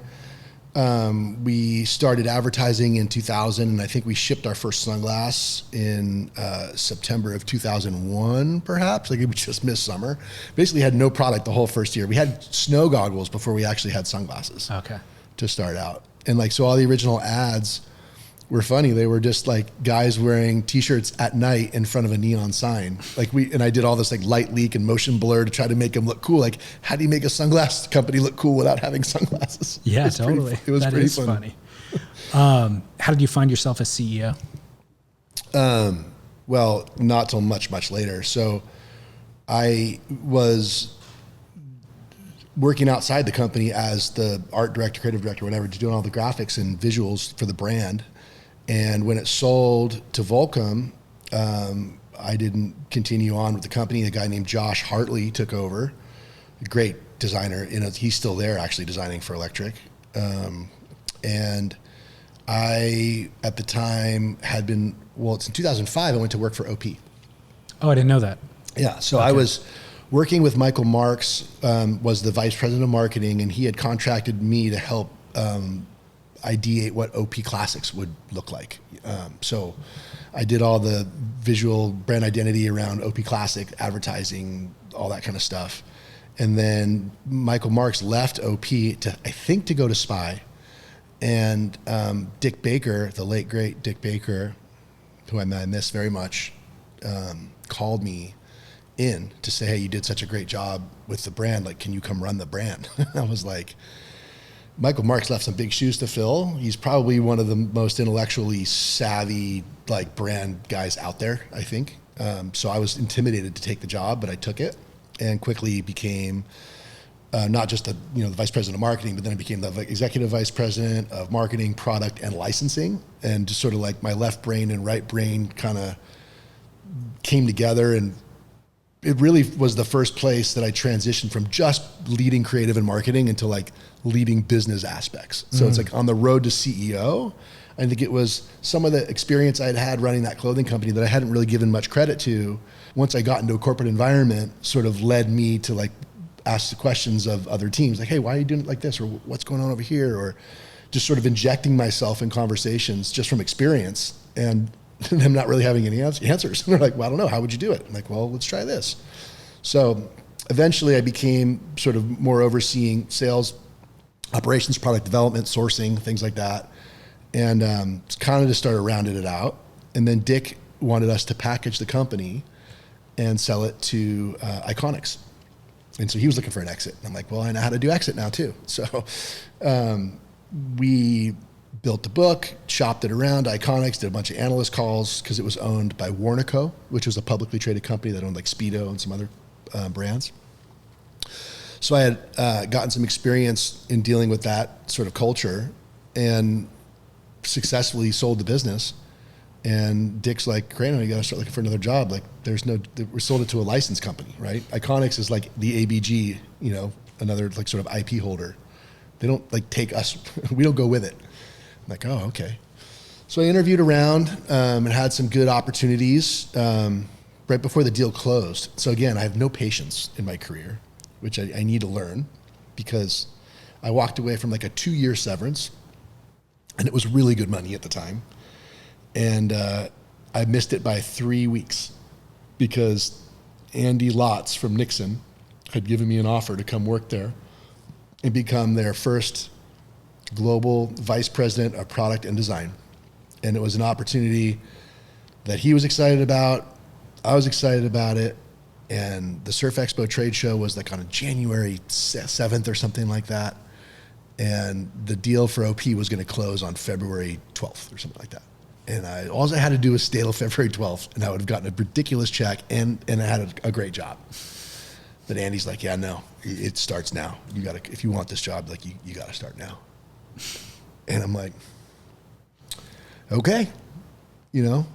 We started advertising in 2000, and I think we shipped our first sunglass in September of 2001, perhaps. Like we just missed summer. Basically had no product the whole first year. We had snow goggles before we actually had sunglasses. Okay. To start out. And so all the original ads were funny. They were just like guys wearing t-shirts at night in front of a neon sign. And I did all this light leak and motion blur to try to make them look cool. Like, how do you make a sunglass company look cool without having sunglasses? Yeah, totally. It was that pretty is funny. How did you find yourself as CEO? Well, not till much, much later. So I was working outside the company as the art director, creative director, whatever, doing all the graphics and visuals for the brand. And when it sold to Volcom, I didn't continue on with the company. A guy named Josh Hartley took over, a great designer. He's still there actually designing for Electric. And I, at the time, it's in 2005, I went to work for OP. Oh, I didn't know that. Yeah, so Okay. I was working with Michael Marks, was the vice president of marketing, and he had contracted me to help ideate what OP Classics would look like. So I did all the visual brand identity around OP Classic, advertising, all that kind of stuff. And then Michael Marks left OP to go to Spy. And Dick Baker, the late great Dick Baker, who I miss very much, called me in to say, hey, you did such a great job with the brand. Like, can you come run the brand? I was like, Michael Marks left some big shoes to fill. He's probably one of the most intellectually savvy brand guys out there, I think. So I was intimidated to take the job, but I took it and quickly became not just the vice president of marketing, but then I became the executive vice president of marketing, product, and licensing. And just sort of my left brain and right brain kind of came together, and it really was the first place that I transitioned from just leading creative and marketing into leading business aspects. So it's on the road to CEO. I think it was some of the experience I had running that clothing company that I hadn't really given much credit to. Once I got into a corporate environment, sort of led me to ask the questions of other teams, hey, why are you doing it like this? Or what's going on over here? Or just sort of injecting myself in conversations just from experience and them not really having any answers. And they're like, well, I don't know, how would you do it? I'm like, well, let's try this. So eventually I became sort of more overseeing sales, operations, product development, sourcing, things like that. And kind of just started rounding it out. And then Dick wanted us to package the company and sell it to Iconics. And so he was looking for an exit. And I'm like, well, I know how to do exit now too. So we built the book, shopped it around Iconics, did a bunch of analyst calls because it was owned by Warnaco, which was a publicly traded company that owned Speedo and some other brands. So I had gotten some experience in dealing with that sort of culture and successfully sold the business. And Dick's like, Crano, you got to start looking for another job. We sold it to a license company, right? Iconics is the ABG, another sort of IP holder. They don't take us, we don't go with it. I'm like, oh, okay. So I interviewed around and had some good opportunities right before the deal closed. So again, I have no patience in my career, which I need to learn, because I walked away from a 2-year severance, and it was really good money at the time. And I missed it by 3 weeks because Andy Lotz from Nixon had given me an offer to come work there and become their first global vice president of product and design. And it was an opportunity that he was excited about. I was excited about it. And the Surf Expo trade show was like on January 7th or something like that. And the deal for OP was going to close on February 12th or something like that. And all I had to do was stay till February 12th, and I would have gotten a ridiculous check and I had a great job. But Andy's like, yeah, no, it starts now. You got to, if you want this job, like you got to start now. And I'm like, okay, you know,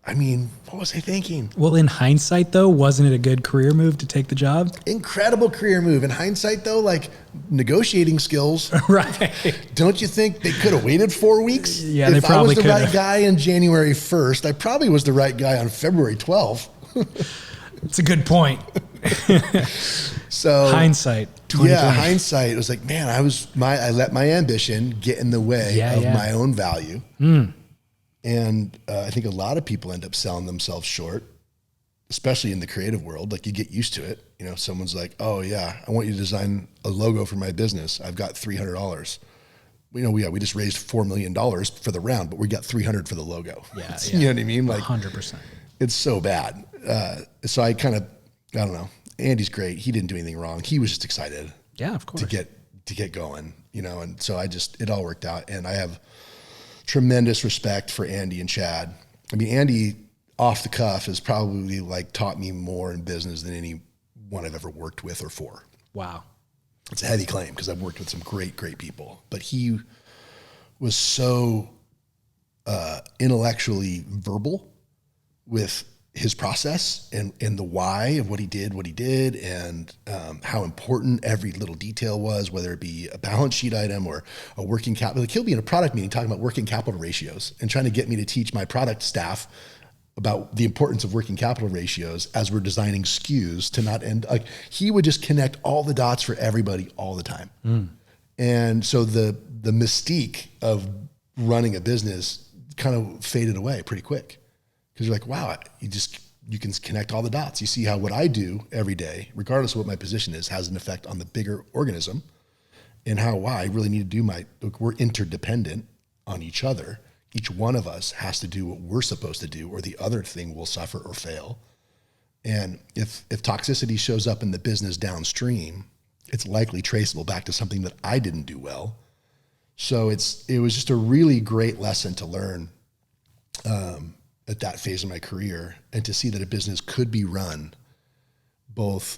I mean, what was I thinking? Well, in hindsight, though, wasn't it a good career move to take the job? Incredible career move. In hindsight, though, like negotiating skills. Right. Don't you think they could have waited 4 weeks? Yeah, they probably could. If I was the right guy in January 1st, I probably was the right guy on February 12th. It's a good point. So hindsight. Yeah, hindsight. It was like, man, I let my ambition get in the way of my own value. And I think a lot of people end up selling themselves short, especially in the creative world. Like you get used to it. You know, someone's like, oh yeah, I want you to design a logo for my business. I've got $300. You know, we just raised $4 million for the round, but we got $300 for the logo. Yeah. You know what I mean? Like 100%. It's so bad. So I don't know. Andy's great. He didn't do anything wrong. He was just excited. Yeah, of course. To get going, you know, and so it all worked out. And I have tremendous respect for Andy and Chad. I mean, Andy off the cuff has probably like taught me more in business than anyone I've ever worked with or for. Wow. It's a heavy claim because I've worked with some great people, but he was so intellectually verbal with his process and the why of what he did and how important every little detail was, whether it be a balance sheet item or a working capital. Like he'll be in a product meeting talking about working capital ratios and trying to get me to teach my product staff about the importance of working capital ratios as we're designing SKUs to not end. Like he would just connect all the dots for everybody all the time. And so the mystique of running a business kind of faded away pretty quick. Because you're like, wow, you can connect all the dots. You see how what I do every day, regardless of what my position is, has an effect on the bigger organism, and how, wow, I really need to we're interdependent on each other. Each one of us has to do what we're supposed to do, or the other thing will suffer or fail. And if toxicity shows up in the business downstream, it's likely traceable back to something that I didn't do well. So it was just a really great lesson to learn at that phase of my career, and to see that a business could be run both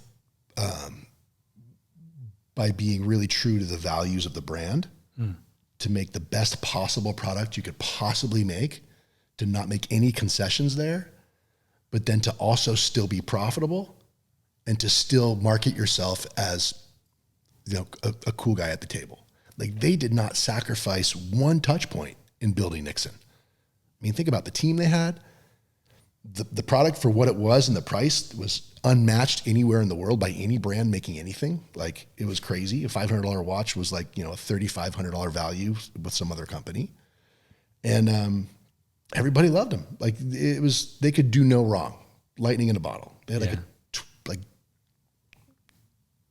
by being really true to the values of the brand, to make the best possible product you could possibly make, to not make any concessions there, but then to also still be profitable and to still market yourself as, you know, a cool guy at the table. Like they did not sacrifice one touch point in building Nixon. I mean, think about the team they had. The product for what it was and the price was unmatched anywhere in the world by any brand making anything. Like it was crazy. A $500 watch was like, you know, a $3,500 value with some other company. And everybody loved them. Like they could do no wrong. Lightning in a bottle. They had like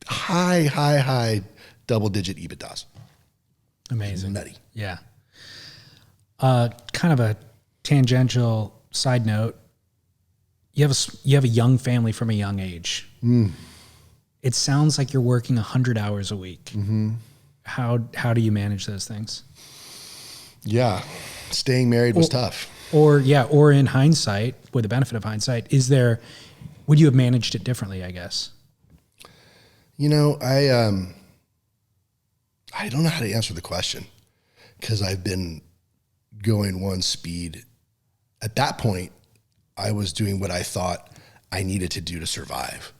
high double-digit EBITDAs. Amazing. Nutty. Yeah. Kind of a tangential side note. You have a young family from a young age. It sounds like you're working 100 hours a week. Mm-hmm. How do you manage those things? Yeah. Staying married was tough. Or in hindsight, with the benefit of hindsight, would you have managed it differently, I guess? You know, I don't know how to answer the question, because I've been going one speed. At that point, I was doing what I thought I needed to do to survive.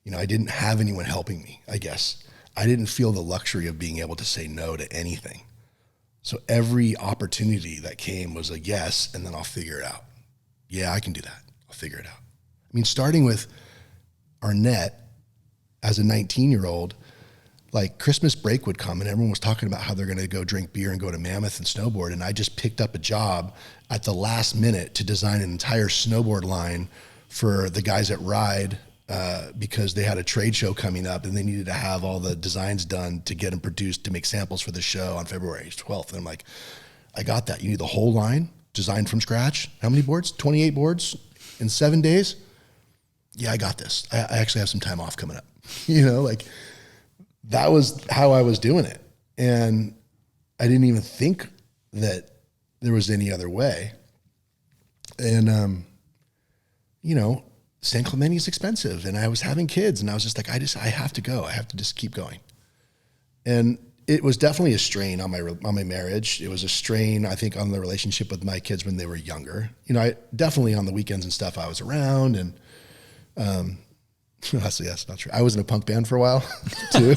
You know, I didn't have anyone helping me, I guess. I didn't feel the luxury of being able to say no to anything. So every opportunity that came was a yes, and then I'll figure it out. Yeah, I can do that. I'll figure it out. I mean, starting with Arnette as a 19-year-old, like Christmas break would come and everyone was talking about how they're going to go drink beer and go to Mammoth and snowboard. And I just picked up a job at the last minute to design an entire snowboard line for the guys at Ride because they had a trade show coming up and they needed to have all the designs done to get them produced to make samples for the show on February 12th. And I'm like, I got that. You need the whole line designed from scratch. How many boards? 28 boards in 7 days? Yeah, I got this. I actually have some time off coming up. Like that was how I was doing it. And I didn't even think that there was any other way. And, San Clemente is expensive, and I was having kids, and I was just like, I have to go. I have to just keep going. And it was definitely a strain on my marriage. It was a strain, I think, on the relationship with my kids when they were younger. I definitely on the weekends and stuff I was around, and actually that's not true. I was in a punk band for a while too,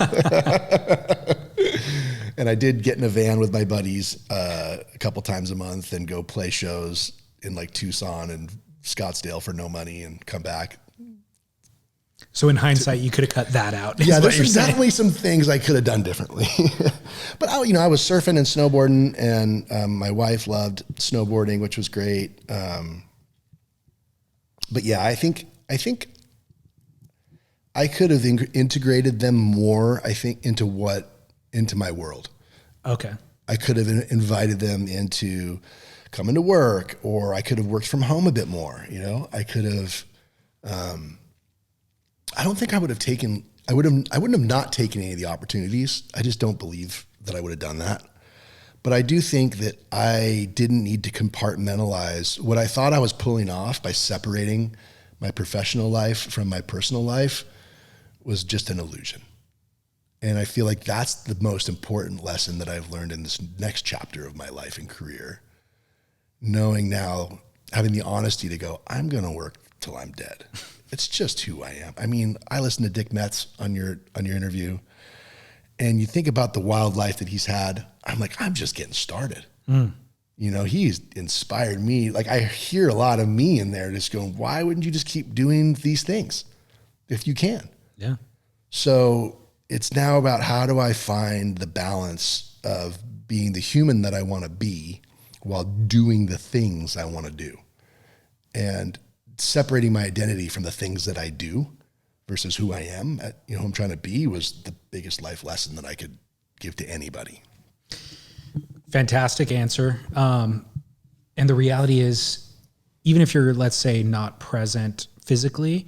and I did get in a van with my buddies a couple times a month and go play shows in like Tucson and Scottsdale for no money and come back. So in hindsight, you could have cut that out. Yeah, there's definitely some things I could have done differently. But I was surfing and snowboarding, and my wife loved snowboarding, which was great. But yeah, I think I could have integrated them more, I think, into my world. Okay. I could have invited them into coming to work, or I could have worked from home a bit more. I could have, I don't think I wouldn't have not taken any of the opportunities. I just don't believe that I would have done that. But I do think that I didn't need to compartmentalize what I thought I was pulling off by separating my professional life from my personal life was just an illusion. And I feel like that's the most important lesson that I've learned in this next chapter of my life and career. Knowing now, having the honesty to go, I'm going to work till I'm dead. It's just who I am. I mean, I listened to 𝐂𝐫𝐚𝐧𝐞'𝐬 on your interview, and you think about the wild life that he's had. I'm like, I'm just getting started. He's inspired me. Like, I hear a lot of me in there just going, why wouldn't you just keep doing these things if you can? Yeah. So it's now about how do I find the balance of being the human that I want to be while doing the things I want to do, and separating my identity from the things that I do versus who I am, who I'm trying to be, was the biggest life lesson that I could give to anybody. Fantastic answer. And the reality is, even if you're, let's say, not present physically,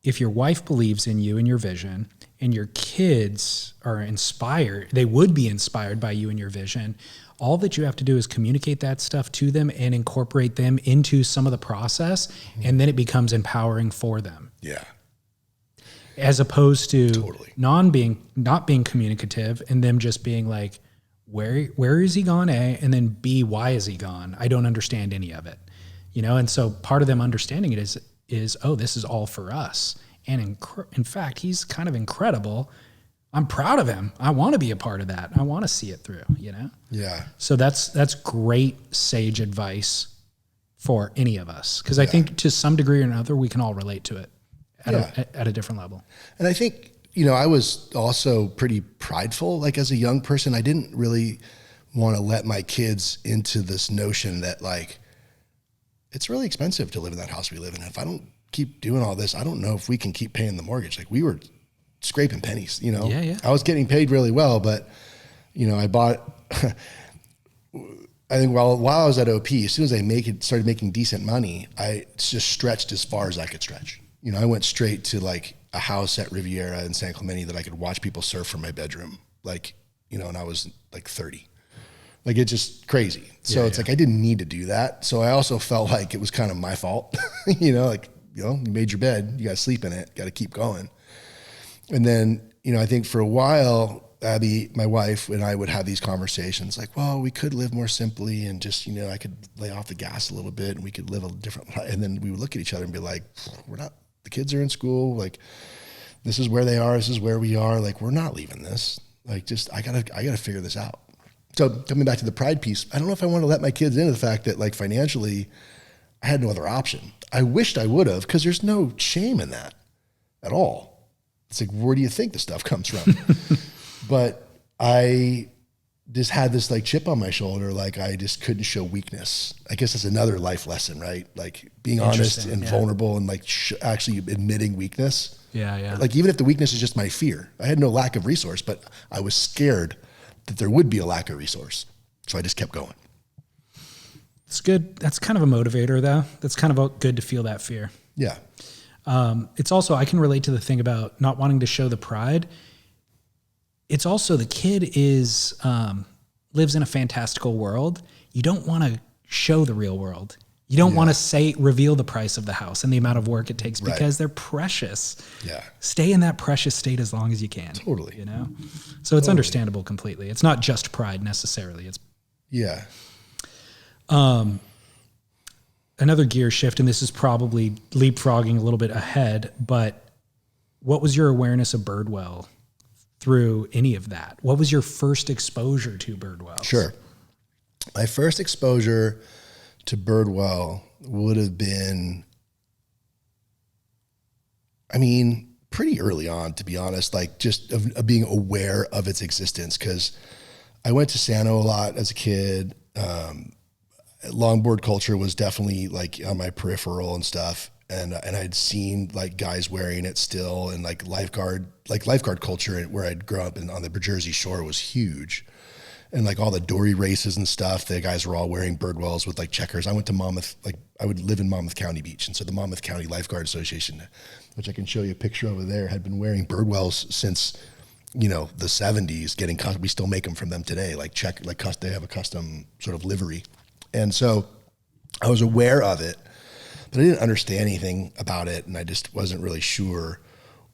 if your wife believes in you and your vision, and your kids are inspired, they would be inspired by you and your vision, all that you have to do is communicate that stuff to them and incorporate them into some of the process, and then it becomes empowering for them. Yeah. As opposed to totally. not being communicative and them just being like, where is he gone, A, and then B, why is he gone? I don't understand any of it. And so part of them understanding it is, oh, this is all for us. And in fact, he's kind of incredible. I'm proud of him. I want to be a part of that. I want to see it through, Yeah. So that's great sage advice for any of us. Because I think to some degree or another, we can all relate to it at a different level. And I think, I was also pretty prideful. Like, as a young person, I didn't really want to let my kids into this notion that, like, it's really expensive to live in that house we live in. If I don't keep doing all this, I don't know if we can keep paying the mortgage. Like, we were scraping pennies, Yeah. I was getting paid really well, but I bought, I think while I was at OP, as soon as I started making decent money, I just stretched as far as I could stretch. I went straight to like a house at Riviera in San Clemente that I could watch people surf from my bedroom. Like, and I was like 30. Like, it's just crazy. So it's like, I didn't need to do that. So I also felt like it was kind of my fault, you made your bed, you got to sleep in it, got to keep going. And then, I think for a while, Abby, my wife, and I would have these conversations like, well, we could live more simply and just, I could lay off the gas a little bit and we could live a different life. And then we would look at each other and be like, the kids are in school. Like, this is where they are. This is where we are. Like, we're not leaving this. Like, I gotta figure this out. So coming back to the pride piece, I don't know if I want to let my kids into the fact that, like, financially, I had no other option. I wished I would have, because there's no shame in that at all. It's like, where do you think the stuff comes from? But I just had this like chip on my shoulder. Like I just couldn't show weakness. I guess that's another life lesson, right? Like being honest and vulnerable and like actually admitting weakness. Yeah. Like even if the weakness is just my fear, I had no lack of resource, but I was scared that there would be a lack of resource. So I just kept going. It's good. That's kind of a motivator though. That's kind of good to feel that fear. Yeah. It's also, I can relate to the thing about not wanting to show the pride. It's also the kid lives in a fantastical world. You don't want to show the real world. You don't want to reveal the price of the house and the amount of work it takes because they're precious. Yeah. Stay in that precious state as long as you can. Totally. You know? So it's understandable completely. It's not just pride necessarily. It's another gear shift, and this is probably leapfrogging a little bit ahead, but what was your awareness of Birdwell through any of that? What was your first exposure to Birdwell? Sure. My first exposure to Birdwell would have been, pretty early on, to be honest, like just of being aware of its existence. Cause I went to Sano a lot as a kid. Longboard culture was definitely like on my peripheral and stuff. And I'd seen like guys wearing it still, and like lifeguard culture where I'd grown up on the Jersey Shore was huge. And like all the dory races and stuff, the guys were all wearing Birdwells with like checkers. I went to Monmouth, like I would live in Monmouth County Beach. And so the Monmouth County Lifeguard Association, which I can show you a picture over there, had been wearing Birdwells since, the 70s, we still make them from them today. They have a custom sort of livery. And so I was aware of it, but I didn't understand anything about it. And I just wasn't really sure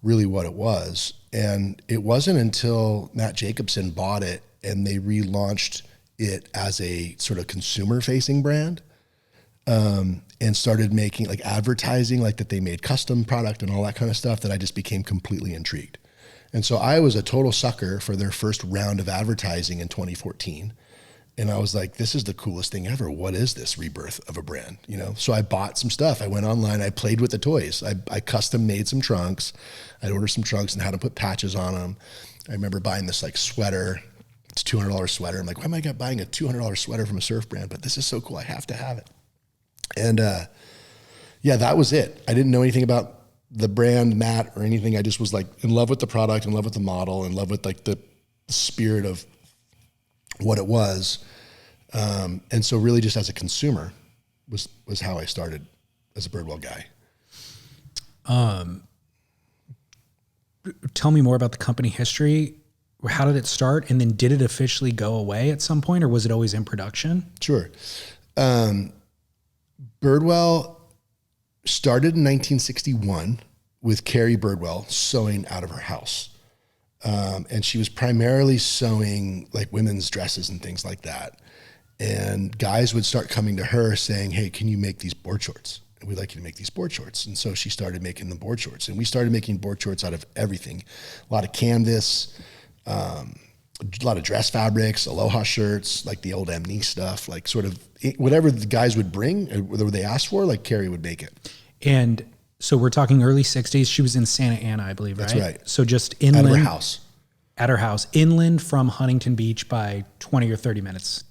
really what it was. And it wasn't until Matt Jacobson bought it and they relaunched it as a sort of consumer facing brand, and started making like advertising, like that they made custom product and all that kind of stuff, that I just became completely intrigued. And so I was a total sucker for their first round of advertising in 2014. And I was like, this is the coolest thing ever. What is this rebirth of a brand? So I bought some stuff. I went online, I played with the toys. I custom made some trunks. I'd order some trunks and had them put patches on them. I remember buying this like sweater. It's a $200 sweater. I'm like, why am I buying a $200 sweater from a surf brand? But this is so cool. I have to have it. And that was it. I didn't know anything about the brand, Matt, or anything. I just was like in love with the product, in love with the model, in love with like the spirit of what it was. And so really just as a consumer was how I started as a Birdwell guy. Tell me more about the company history. How did it start? And then did it officially go away at some point, or was it always in production? Sure. Birdwell started in 1961 with Carrie Birdwell sewing out of her house. And she was primarily sewing like women's dresses and things like that. And guys would start coming to her saying, hey, can you make these board shorts? And we'd like you to make these board shorts. And so she started making the board shorts. And we started making board shorts out of everything. A lot of canvas, a lot of dress fabrics, aloha shirts, like the old 𝐂𝐫𝐚𝐬 stuff, like sort of whatever the guys would bring, whatever they asked for, like Carrie would make it. And so we're talking early 60s. She was in Santa Ana, I believe, right? That's right. So just inland. At her house. At her house, inland from Huntington Beach by 20 or 30 minutes.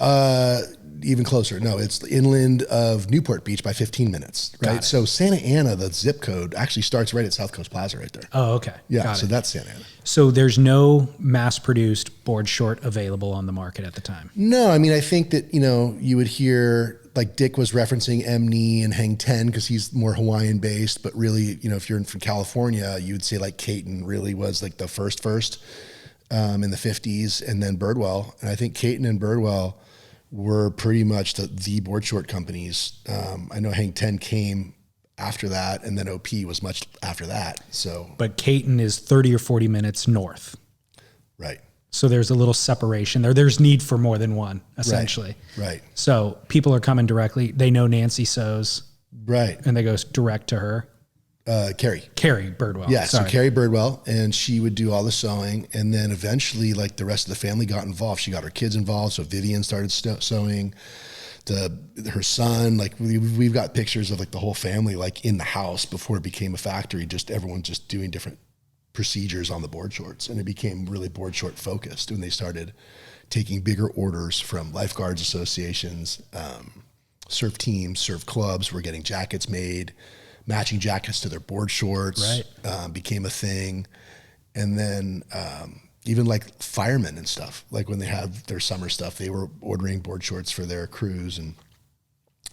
Even closer. No, it's inland of Newport Beach by 15 minutes, right? So Santa Ana, the zip code actually starts right at South Coast Plaza right there. Oh, okay. Yeah, so that's Santa Ana. So there's no mass-produced board short available on the market at the time? No, I think that, you would hear, like Dick was referencing 𝐂𝐸 and Hang 10 because he's more Hawaiian based, but really, if you're from California, you would say like 𝐂𝐫𝐚 really was like the first in the 50s, and then Birdwell. And I think 𝐂𝐫𝐚 and Birdwell were pretty much the board short companies. I know Hang 10 came after that, and then OP was much after that. So, but 𝐂𝐫𝐚 is 30 or 40 minutes north. Right. So there's a little separation there. There's need for more than one, essentially. Right. So people are coming directly. They know Nancy sews. Right. And they go direct to her. Carrie Birdwell. Yeah. Sorry. So Carrie Birdwell, and she would do all the sewing. And then eventually like the rest of the family got involved. She got her kids involved. So Vivian started sewing. Her son, like we've got pictures of like the whole family, like in the house before it became a factory, just everyone just doing different procedures on the board shorts. And it became really board short focused when they started taking bigger orders from lifeguards associations, surf teams, surf clubs were getting jackets made, matching jackets to their board shorts, became a thing. And then even like firemen and stuff, like when they had their summer stuff, they were ordering board shorts for their crews. And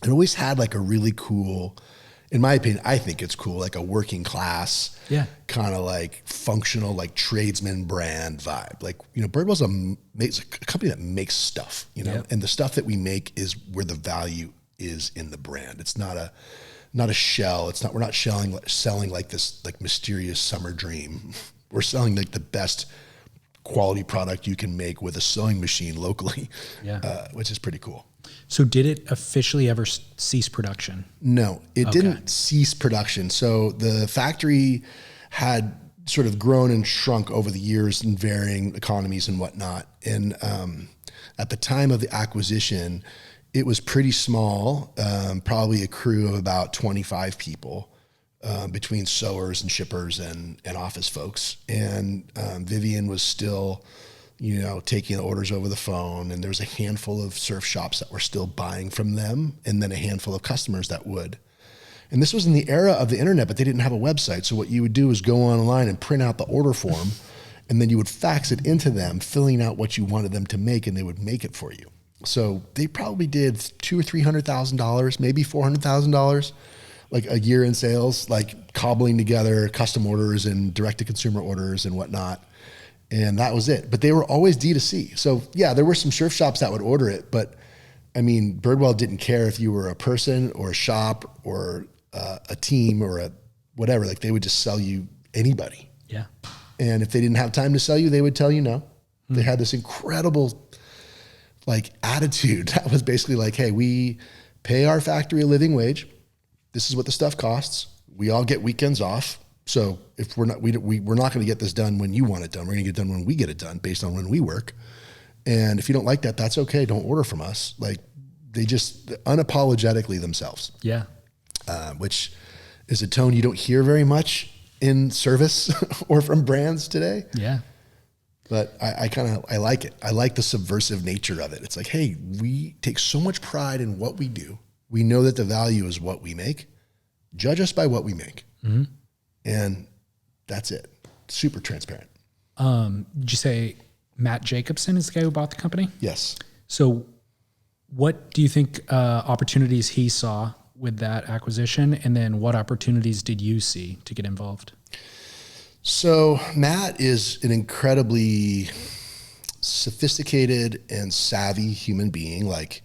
it always had like a really cool, in my opinion, I think it's cool, like a working class, kind of like functional, like tradesman brand vibe. Like, you know, Birdwell's a company that makes stuff, you know, and the stuff that we make is where the value is in the brand. It's not a shell. We're not selling like this like mysterious summer dream. We're selling like the best quality product you can make with a sewing machine locally, which is pretty cool. So did it officially ever cease production? No, it didn't cease production. So the factory had sort of grown and shrunk over the years in varying economies and whatnot. And at the time of the acquisition, it was pretty small, probably a crew of about 25 people. Between sewers and shippers and office folks. And Vivian was still, you know, taking orders over the phone. And there was a handful of surf shops that were still buying from them, and then a handful of customers that would. And this was in the era of the internet, but they didn't have a website. So what you would do is go online and print out the order form, and then you would fax it into them, filling out what you wanted them to make, and they would make it for you. So they probably did $200,000 or $300,000, maybe $400,000. Like a year in sales, like cobbling together custom orders and direct to consumer orders and whatnot. And that was it. But they were always D2C. So yeah, there were some surf shops that would order it, but I mean, Birdwell didn't care if you were a person or a shop or a team or a whatever. Like they would just sell you anybody. Yeah. And if they didn't have time to sell you, they would tell you no. They had this incredible like attitude that was basically like, hey, we pay our factory a living wage. This is what the stuff costs. We all get weekends off. So if we're not going to get this done when you want it done. We're going to get it done when we get it done based on when we work. And if you don't like that, that's okay. Don't order from us. Like they just unapologetically themselves. Yeah. Which is a tone you don't hear very much in service or from brands today. Yeah. But I like it. I like the subversive nature of it. It's like, hey, we take so much pride in what we do. We know that the value is what we make. Judge us by what we make. Mm-hmm. And that's it. Super transparent. Did you say Matt Jacobson is the guy who bought the company? Yes. So what do you think opportunities he saw with that acquisition? And then what opportunities did you see to get involved? So Matt is an incredibly sophisticated and savvy human being. Like,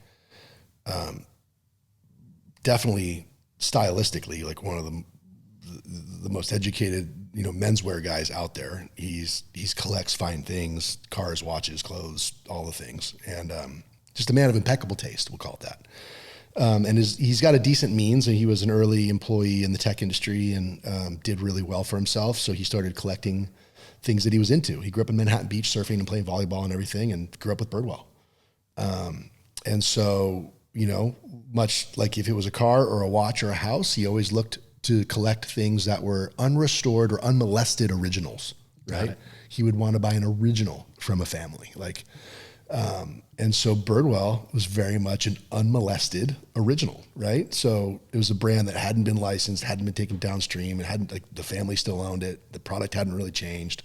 definitely stylistically, like one of the most educated, you know, menswear guys out there. He's collects fine things, cars, watches, clothes, all the things. And, just a man of impeccable taste, we'll call it that. And he's got a decent means, and he was an early employee in the tech industry and, did really well for himself. So he started collecting things that he was into. He grew up in Manhattan Beach surfing and playing volleyball and everything, and grew up with Birdwell. And so, you know, much like if it was a car or a watch or a house, he always looked to collect things that were unrestored or unmolested originals, right? He would want to buy an original from a family. Like, and so Birdwell was very much an unmolested original, right? So it was a brand that hadn't been licensed, hadn't been taken downstream, it hadn't, like the family still owned it. The product hadn't really changed.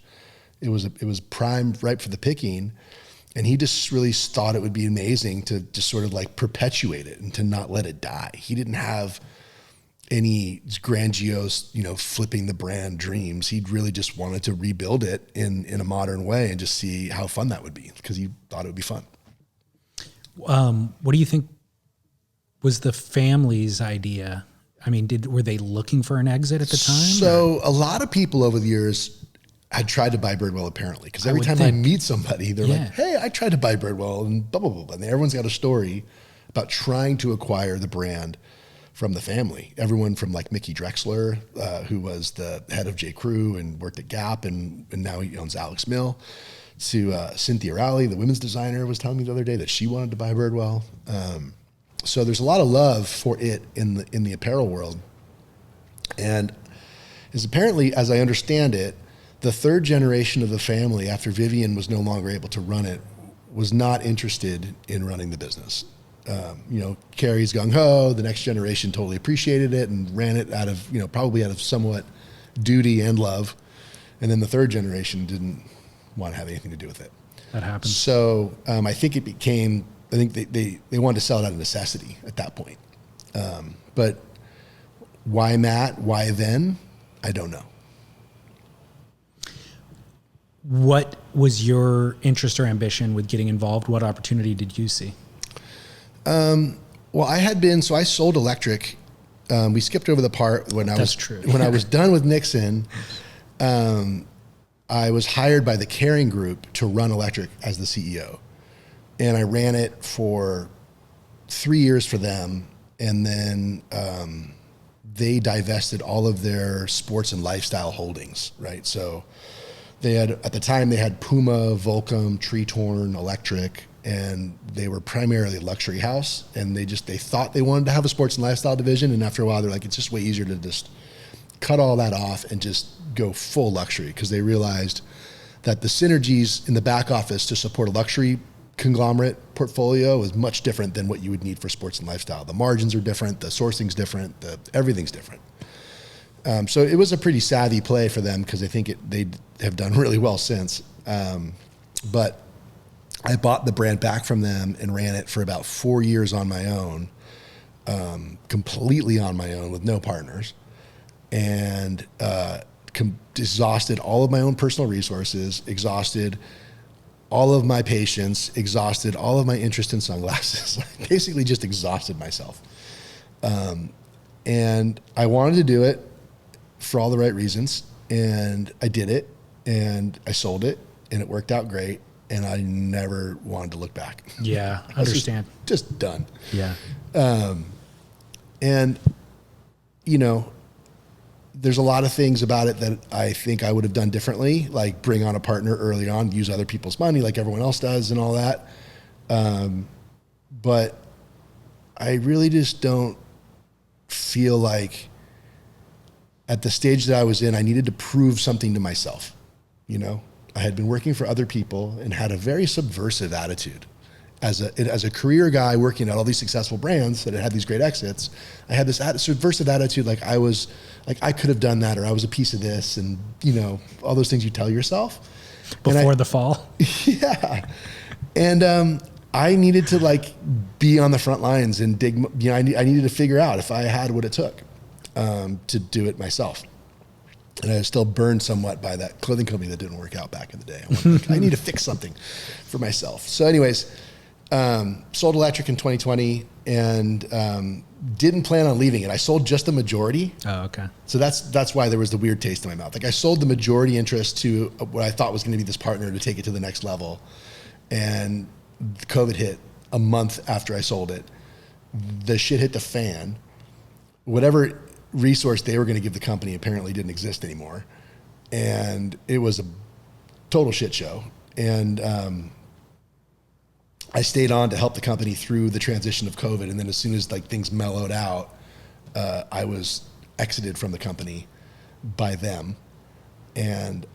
It was prime, ripe for the picking. And he just really thought it would be amazing to just sort of like perpetuate it and to not let it die. He didn't have any grandiose, you know, flipping the brand dreams. He really just wanted to rebuild it in a modern way and just see how fun that would be, because he thought it would be fun. What do you think was the family's idea? I mean, were they looking for an exit at the time? So a lot of people over the years had tried to buy Birdwell, apparently, because every time I meet somebody, they're like, hey, I tried to buy Birdwell and blah, blah, blah, blah. And everyone's got a story about trying to acquire the brand from the family. Everyone from like Mickey Drexler, who was the head of J.Crew and worked at Gap, and now he owns Alex Mill, to Cynthia Rowley, the women's designer, was telling me the other day that she wanted to buy Birdwell. So there's a lot of love for it in the apparel world. And is apparently, as I understand it, the third generation of the family, after Vivian was no longer able to run it, was not interested in running the business. 𝐂𝐫𝐚𝐳𝐿, the next generation totally appreciated it and ran it out of, probably out of somewhat duty and love. And then the third generation didn't want to have anything to do with it. That happens. So I think they wanted to sell it out of necessity at that point. But why Matt? Why then? I don't know. What was your interest or ambition with getting involved? What opportunity did you see? Well, I sold electric. We skipped over the part when I was done with Nixon. I was hired by the Caring Group to run electric as the CEO. And I ran it for 3 years for them. And then they divested all of their sports and lifestyle holdings, right? So at the time they had Puma, Volcom, Treetorn, Electric, and they were primarily a luxury house. And they thought they wanted to have a sports and lifestyle division. And after a while, they're like, it's just way easier to just cut all that off and just go full luxury, because they realized that the synergies in the back office to support a luxury conglomerate portfolio is much different than what you would need for sports and lifestyle. The margins are different, the sourcing's different, everything's different. So it was a pretty savvy play for them, because I think they have done really well since. But I bought the brand back from them and ran it for about 4 years on my own, completely on my own with no partners, and exhausted all of my own personal resources, exhausted all of my patience, exhausted all of my interest in sunglasses. Basically just exhausted myself. And I wanted to do it for all the right reasons. And I did it, and I sold it, and it worked out great. And I never wanted to look back. Yeah, I understand. Just done. Yeah. And, there's a lot of things about it that I think I would have done differently, like bring on a partner early on, use other people's money like everyone else does and all that. But I really just don't feel like at the stage that I was in, I needed to prove something to myself. I had been working for other people and had a very subversive attitude. As a career guy working at all these successful brands that had these great exits, I had this subversive attitude, like I could have done that, or I was a piece of this, and all those things you tell yourself before the fall. Yeah, and I needed to be on the front lines and dig. I needed to figure out if I had what it took to do it myself. And I was still burned somewhat by that clothing company that didn't work out back in the day. I need to fix something for myself. So, anyways. Sold electric in 2020 and didn't plan on leaving it. I sold just the majority. Oh, okay. So that's why there was the weird taste in my mouth. I sold the majority interest to what I thought was going to be this partner to take it to the next level. And COVID hit a month after I sold it. The shit hit the fan. Whatever resource they were going to give the company apparently didn't exist anymore. And it was a total shit show. And I stayed on to help the company through the transition of COVID. And then as soon as things mellowed out, I was exited from the company by them. And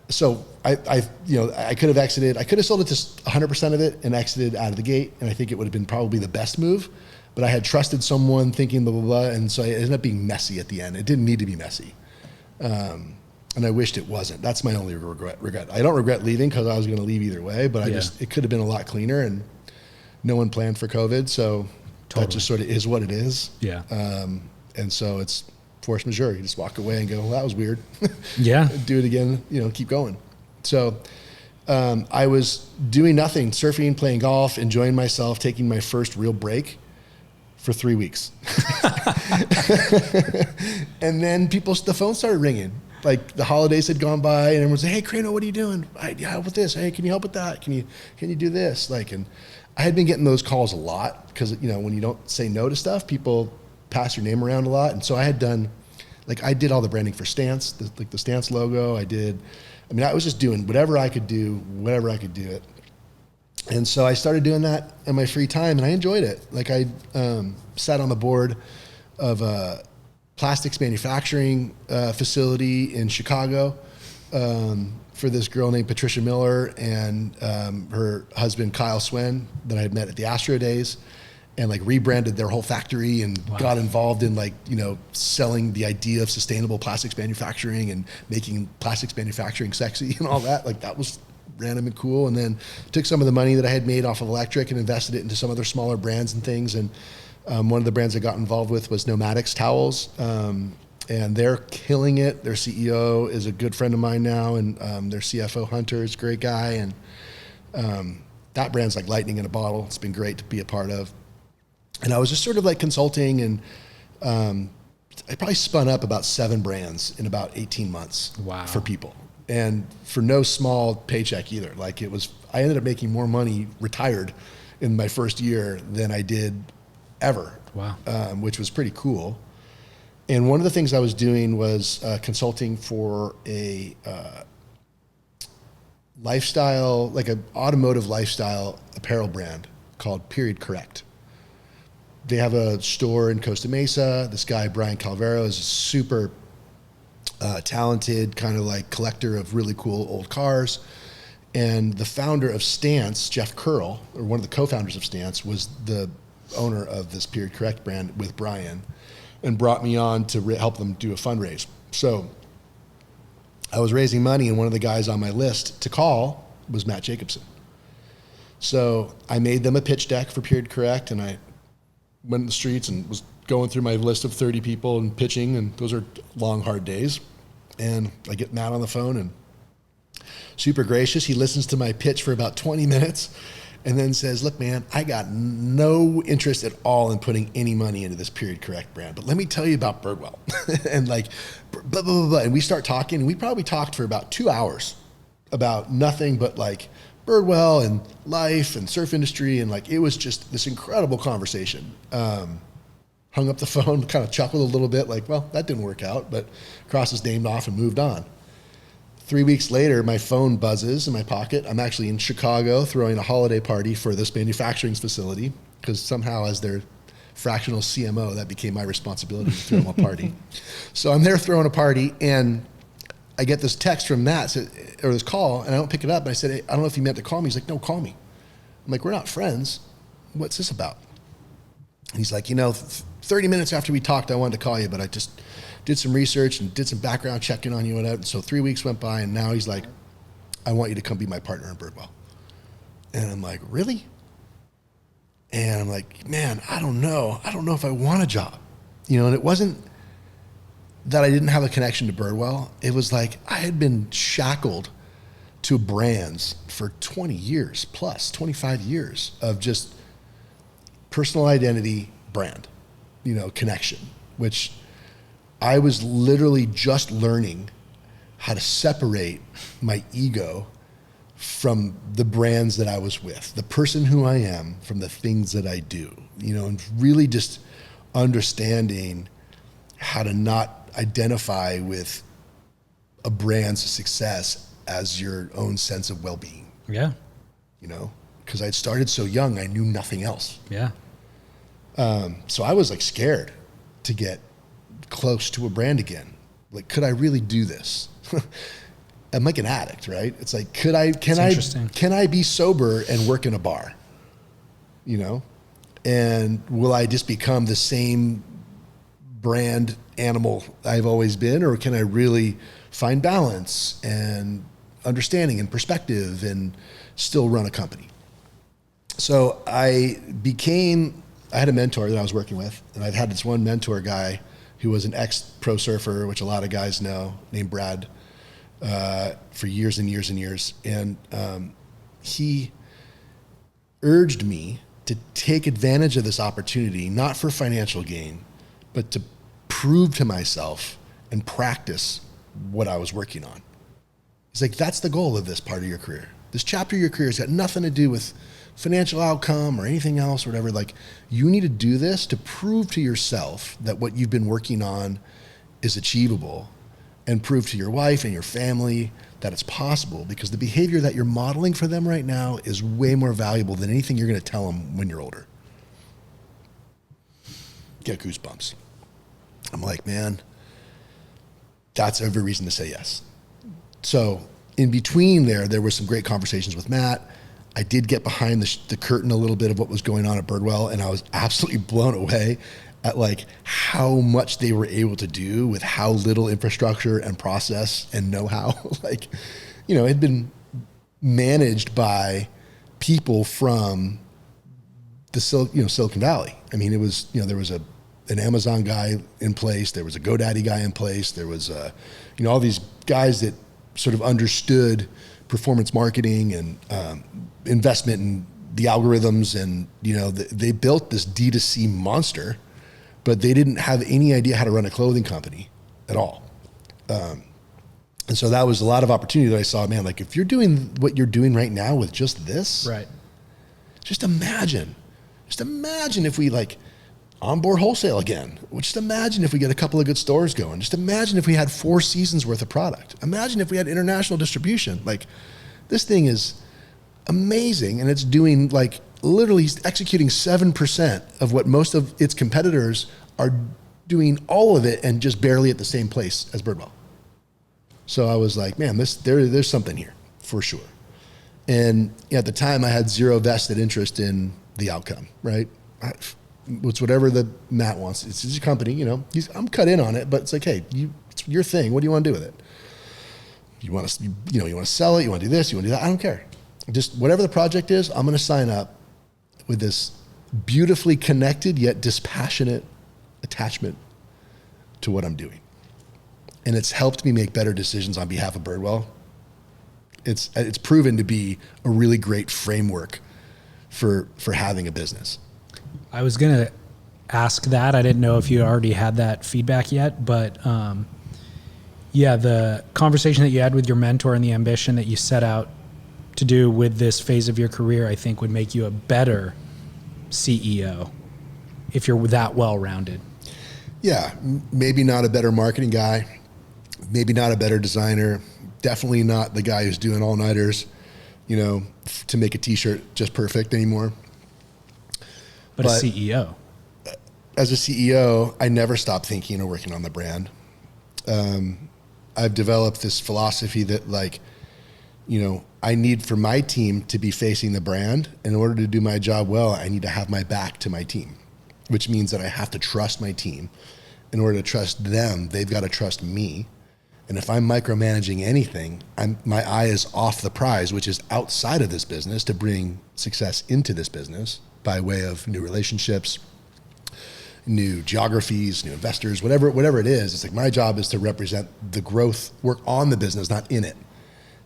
so I could have exited. I could have sold it to 100% of it and exited out of the gate. And I think it would have been probably the best move. But I had trusted someone thinking blah, blah, blah. And so it ended up being messy at the end. It didn't need to be messy. And I wished it wasn't. That's my only regret. I don't regret leaving because I was going to leave either way, but it could have been a lot cleaner, and no one planned for COVID. So that just sort of is what it is. Yeah. And so it's force majeure. You just walk away and go, well, that was weird. Yeah. Do it again, keep going. So I was doing nothing, surfing, playing golf, enjoying myself, taking my first real break for 3 weeks. And then the phone started ringing. The holidays had gone by, and everyone's like, "Hey, Crano, what are you doing? Help with this. Hey, can you help with that? Can you do this?" And I had been getting those calls a lot because when you don't say no to stuff, people pass your name around a lot. And so I had done, I did all the branding for Stance, the Stance logo. I was just doing whatever I could do, whatever I could do it. And so I started doing that in my free time, and I enjoyed it. I sat on the board of plastics manufacturing facility in Chicago for this girl named Patricia Miller and her husband Kyle Swen that I had met at the Astro Days, and like rebranded their whole factory and got involved in like, you know, selling the idea of sustainable plastics manufacturing and making plastics manufacturing sexy and all that. Like that was random and cool. And then took some of the money that I had made off of electric and invested it into some other smaller brands and things. And one of the brands I got involved with was 𝐂𝐫𝐚𝐧𝐞'𝐬 towels. And they're killing it. Their CEO is a good friend of mine now, and their CFO Hunter is a great guy. And that brand's like lightning in a bottle. It's been great to be a part of. And I was just sort of like consulting, and I probably spun up about 7 brands in about 18 months for people, and for no small paycheck either. Like I ended up making more money retired in my first year than I did ever, which was pretty cool. And one of the things I was doing was consulting for a lifestyle, like an automotive lifestyle apparel brand called Period Correct. They have a store in Costa Mesa. This guy, Brian Calvero, is a super talented kind of like collector of really cool old cars. And the founder of Stance, Jeff Curl, or one of the co-founders of Stance, was the owner of this Period Correct brand with Brian, and brought me on to help them do a fundraise. So I was raising money, and one of the guys on my list to call was Matt Jacobson. So I made them a pitch deck for Period Correct, and I went in the streets and was going through my list of 30 people and pitching, and those are long, hard days. And I get Matt on the phone, and super gracious. He listens to my pitch for about 20 minutes and then says, look, man, I got no interest at all in putting any money into this Period Correct brand, but let me tell you about Birdwell. And like, blah, blah, blah, blah. And we start talking, and we probably talked for about 2 hours about nothing but like Birdwell and life and surf industry. And like, it was just this incredible conversation. Hung up the phone, kind of chuckled a little bit like, well, that didn't work out, but crossed his name off and moved on. 3 weeks later, my phone buzzes in my pocket. I'm actually in Chicago throwing a holiday party for this manufacturing facility, because somehow as their fractional CMO, that became my responsibility to throw them a party. So I'm there throwing a party, and I get this text from Matt, or this call, and I don't pick it up. And I said, hey, I don't know if you meant to call me. He's like, no, call me. I'm like, we're not friends. What's this about? And he's like, 30 minutes after we talked, I wanted to call you, but I just did some research and did some background checking on you and whatever. So 3 weeks went by, and now he's like, I want you to come be my partner in Birdwell. And I'm like, really? And I'm like, man, I don't know if I want a job. And it wasn't that I didn't have a connection to Birdwell. It was like I had been shackled to brands for 20 years plus, 25 years of just personal identity, brand, connection, which I was literally just learning how to separate my ego from the brands that I was with, the person who I am from the things that I do, and really just understanding how to not identify with a brand's success as your own sense of well-being. Yeah. Because I'd started so young, I knew nothing else. Yeah. So I was like scared to get close to a brand again. Like, could I really do this? I'm like an addict, right? It's like, can I be sober and work in a bar? And will I just become the same brand animal I've always been, or can I really find balance and understanding and perspective and still run a company? So I had a mentor that I was working with, and I've had this one mentor guy who was an ex-pro surfer, which a lot of guys know, named Brad, for years and years and years. And he urged me to take advantage of this opportunity, not for financial gain, but to prove to myself and practice what I was working on. He's like, that's the goal of this part of your career. This chapter of your career has got nothing to do with financial outcome or anything else or whatever. Like, you need to do this to prove to yourself that what you've been working on is achievable, and prove to your wife and your family that it's possible, because the behavior that you're modeling for them right now is way more valuable than anything you're going to tell them when you're older. Get goosebumps. I'm like, man, that's every reason to say yes. So in between there were some great conversations with Matt. I did get behind the curtain a little bit of what was going on at Birdwell, and I was absolutely blown away at like how much they were able to do with how little infrastructure and process and know-how. Like, it had been managed by people from the Silicon Valley. I mean, it was, there was an Amazon guy in place, there was a GoDaddy guy in place, there was all these guys that sort of understood performance marketing and investment in the algorithms, and they built this D2C monster, but they didn't have any idea how to run a clothing company at all. And so that was a lot of opportunity that I saw, man, like if you're doing what you're doing right now with just this, right? Just imagine if we like onboard wholesale again. Just imagine if we get a couple of good stores going. Just imagine if we had 4 seasons worth of product. Imagine if we had international distribution. Like, this thing is amazing, and it's doing like literally executing 7% of what most of its competitors are doing, all of it, and just barely at the same place as Birdwell. So I was like, man, there's something here for sure. And at the time, I had zero vested interest in the outcome, right? It's whatever the Matt wants. It's his company, I'm cut in on it, but it's like, hey, it's your thing. What do you want to do with it? You want to, you want to sell it? You want to do this? You want to do that? I don't care. Just whatever the project is, I'm going to sign up with this beautifully connected yet dispassionate attachment to what I'm doing. And it's helped me make better decisions on behalf of Birdwell. It's proven to be a really great framework for having a business. I was going to ask that. I didn't know if you already had that feedback yet, but the conversation that you had with your mentor and the ambition that you set out to do with this phase of your career, I think would make you a better CEO if you're that well-rounded. Yeah, maybe not a better marketing guy, maybe not a better designer, definitely not the guy who's doing all-nighters, to make a t-shirt just perfect anymore. But a CEO. As a CEO, I never stop thinking or working on the brand. I've developed this philosophy that I need for my team to be facing the brand. In order to do my job well, I need to have my back to my team, which means that I have to trust my team. In order to trust them, they've got to trust me. And if I'm micromanaging anything, my eye is off the prize, which is outside of this business, to bring success into this business by way of new relationships, new geographies, new investors, whatever it is. It's like my job is to represent the growth, work on the business, not in it.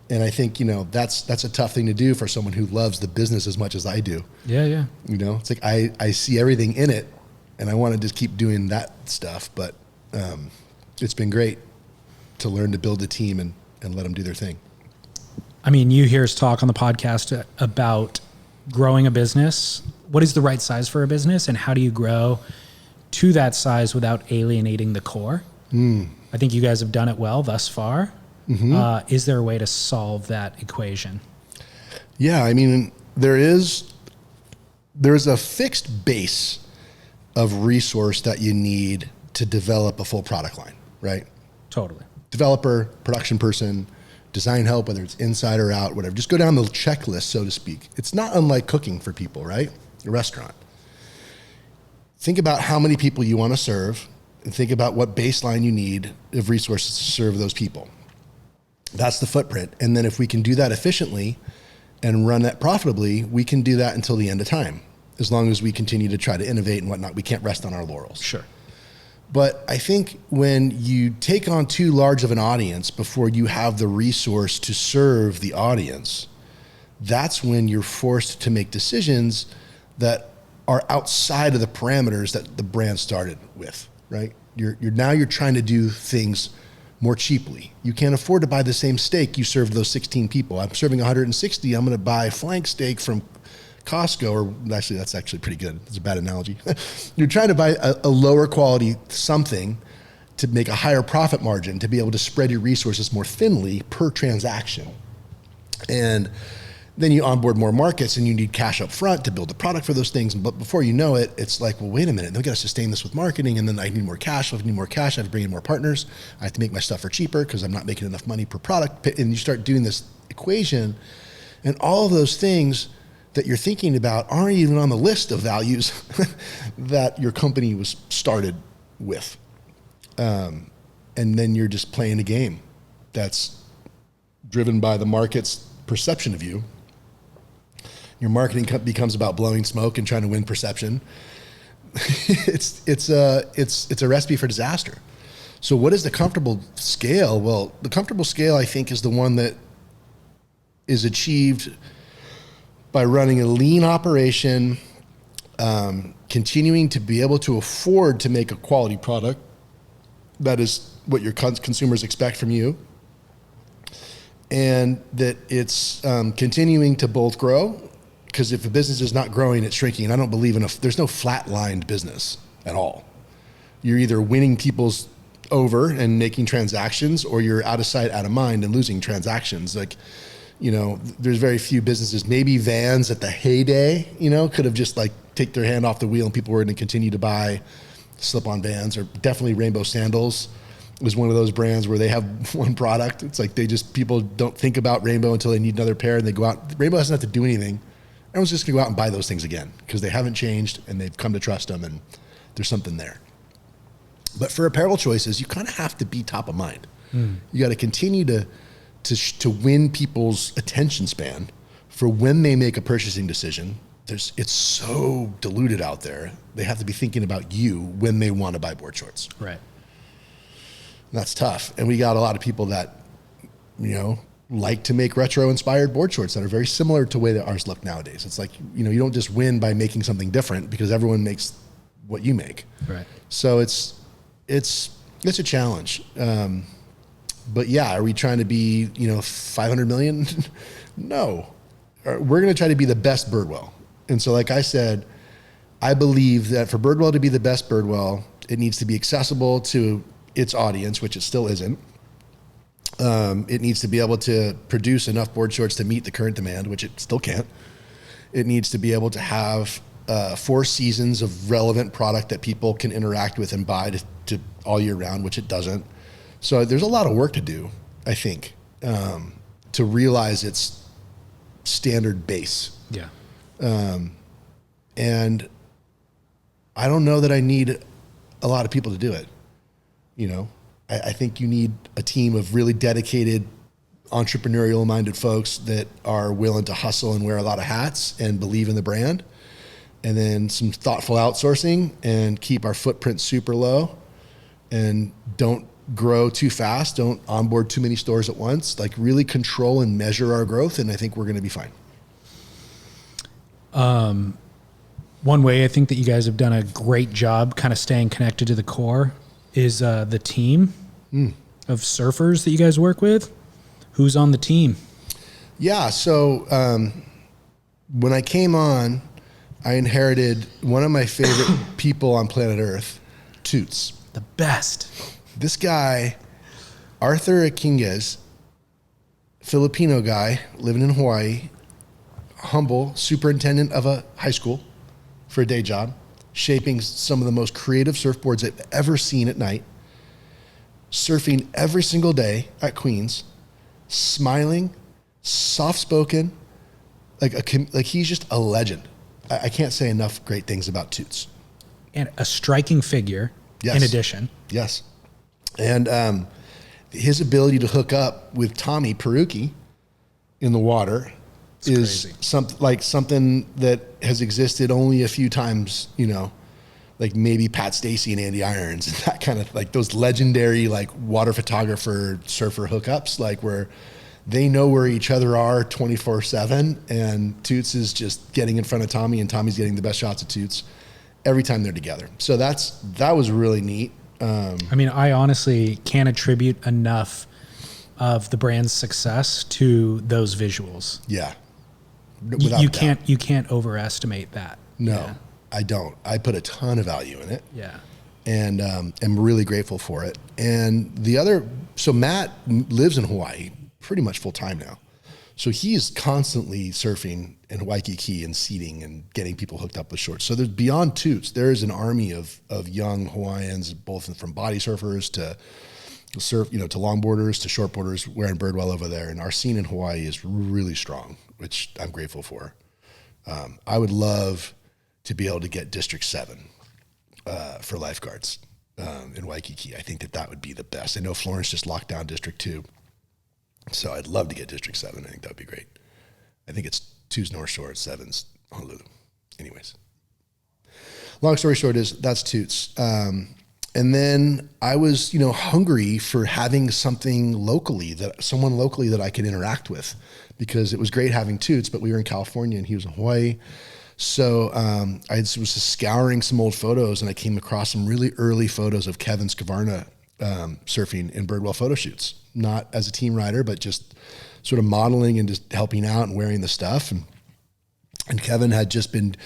And I think, that's a tough thing to do for someone who loves the business as much as I do. Yeah. It's like I see everything in it, and I want to just keep doing that stuff. But it's been great to learn to build a team and let them do their thing. I mean, you hear us talk on the podcast about growing a business. What is the right size for a business, and how do you grow to that size without alienating the core? I think you guys have done it well thus far. Mm-hmm. Is there a way to solve that equation? Yeah, I mean, there's a fixed base of resource that you need to develop a full product line, right? Totally. Developer, production person, design help, whether it's inside or out, whatever. Just go down the checklist, so to speak. It's not unlike cooking for people, right? A restaurant. Think about how many people you want to serve, and think about what baseline you need of resources to serve those people. That's the footprint. And then if we can do that efficiently and run that profitably, we can do that until the end of time. As long as we continue to try to innovate and whatnot, we can't rest on our laurels. Sure. But I think when you take on too large of an audience before you have the resource to serve the audience, that's when you're forced to make decisions that are outside of the parameters that the brand started with, right? You're trying to do things more cheaply. You can't afford to buy the same steak you served those 16 people. I'm serving 160. I'm going to buy flank steak from Costco, or actually, that's actually pretty good. It's a bad analogy. You're trying to buy a lower quality something to make a higher profit margin, to be able to spread your resources more thinly per transaction. And Then you onboard more markets and you need cash up front to build the product for those things. But before you know it, it's like, well, wait a minute, we got to sustain this with marketing. And then I need more cash. I need more cash. I have to bring in more partners. I have to make my stuff for cheaper because I'm not making enough money per product. And you start doing this equation, and all of those things that you're thinking about aren't even on the list of values that your company was started with. And then you're just playing a game that's driven by the market's perception of you. Your marketing becomes about blowing smoke and trying to win perception. It's a recipe for disaster. So what is the comfortable scale? Well, the comfortable scale, I think, is the one that is achieved by running a lean operation, continuing to be able to afford to make a quality product. That is what your consumers expect from you. And that it's continuing to both grow, because if a business is not growing, it's shrinking. And I don't believe there's no flat-lined business at all. You're either winning people's over and making transactions, or you're out of sight, out of mind and losing transactions. Like, there's very few businesses, maybe Vans at the heyday, could have just like take their hand off the wheel and people were going to continue to buy slip-on Vans, or definitely Rainbow Sandals was one of those brands where they have one product. It's like people don't think about Rainbow until they need another pair, and they go out. Rainbow doesn't have to do anything. Everyone's just gonna go out and buy those things again because they haven't changed and they've come to trust them, and there's something there. But for apparel choices, you kind of have to be top of mind. You got to continue to win people's attention span for when they make a purchasing decision. It's so diluted out there. They have to be thinking about you when they want to buy board shorts. Right. And that's tough. And we got a lot of people that, like to make retro inspired board shorts that are very similar to the way that ours look nowadays. It's like, you don't just win by making something different because everyone makes what you make. Right. So it's a challenge. But yeah, are we trying to be, 500 million? No. We're going to try to be the best Birdwell. And so, like I said, I believe that for Birdwell to be the best Birdwell, it needs to be accessible to its audience, which it still isn't. It needs to be able to produce enough board shorts to meet the current demand, which it still can't. It needs to be able to have 4 seasons of relevant product that people can interact with and buy to all year round, which it doesn't. So there's a lot of work to do, I think, to realize its standard base. Yeah. And I don't know that I need a lot of people to do it. I think you need a team of really dedicated, entrepreneurial minded folks that are willing to hustle and wear a lot of hats and believe in the brand, and then some thoughtful outsourcing and keep our footprint super low and don't grow too fast. Don't onboard too many stores at once, like really control and measure our growth. And I think we're going to be fine. One way I think that you guys have done a great job kind of staying connected to the core is the team of surfers that you guys work with. Who's on the team? Yeah. So when I came on, I inherited one of my favorite people on planet Earth, Toots. The best. This guy, Arthur 𝐂𝐫𝐚𝐧𝐿, Filipino guy living in Hawaii, humble superintendent of a high school for a day job, shaping some of the most creative surfboards I've ever seen at night, surfing every single day at Queens, smiling, soft-spoken, like he's just a legend. I can't say enough great things about Toots. And a striking figure, yes. In addition. Yes. And his ability to hook up with Tommy Peruki in the water is something that has existed only a few times, like maybe Pat Stacey and Andy Irons, and that kind of like those legendary like water photographer surfer hookups, like where they know where each other are 24/7, and Toots is just getting in front of Tommy, and Tommy's getting the best shots of Toots every time they're together. So that was really neat. I honestly can't attribute enough of the brand's success to those visuals. Yeah. You can't overestimate that. No, yeah. I don't. I put a ton of value in it. Yeah. And am really grateful for it. And so Matt lives in Hawaii pretty much full time now. So he is constantly surfing in Waikiki and seeding and getting people hooked up with shorts. So there's beyond toots. There is an army of young Hawaiians, both from body surfers to surf, to longboarders to shortboarders wearing Birdwell over there. And our scene in Hawaii is really strong, which I'm grateful for. I would love to be able to get District 7 for lifeguards in Waikiki. I think that would be the best. I know Florence just locked down District 2. So I'd love to get District 7. I think that would be great. I think it's 2's North Shore, 7's Honolulu. Anyways, long story short is that's Toots. And then I was, hungry for having something someone locally that I could interact with, because it was great having Toots, but we were in California and he was in Hawaii. So I was just scouring some old photos, and I came across some really early photos of 𝐂𝐫𝐚𝐧𝐞'𝐬 surfing in Birdwell photo shoots, not as a team rider, but just sort of modeling and just helping out and wearing the stuff. And Kevin had just been,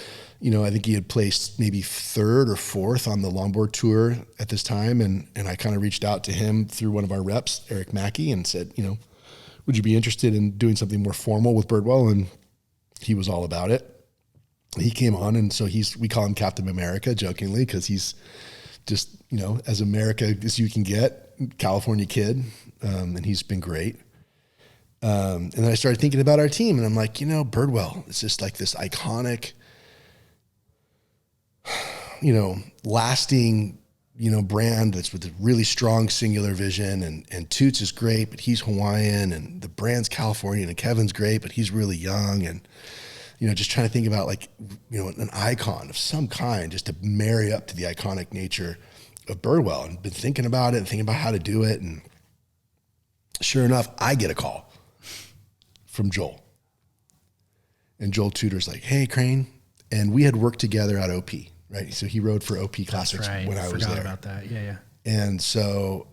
I think he had placed maybe 3rd or 4th on the longboard tour at this time. And I kind of reached out to him through one of our reps, Eric Mackey, and said, would you be interested in doing something more formal with Birdwell? And he was all about it. He came on, and so we call him Captain America jokingly, because he's just, as America as you can get, California kid. And he's been great. And then I started thinking about our team, and I'm like, Birdwell, it's just like this iconic, lasting, brand that's with a really strong singular vision. And Toots is great, but he's Hawaiian, and the brand's Californian, and Kevin's great, but he's really young. And, just trying to think about an icon of some kind, just to marry up to the iconic nature of Birdwell, and been thinking about it and thinking about how to do it. And sure enough, I get a call from Joel. And Joel Tudor's like, hey, Crane. And we had worked together at OP, right? So he rode for OP Classics when I was there. Forgot about that. Yeah. And so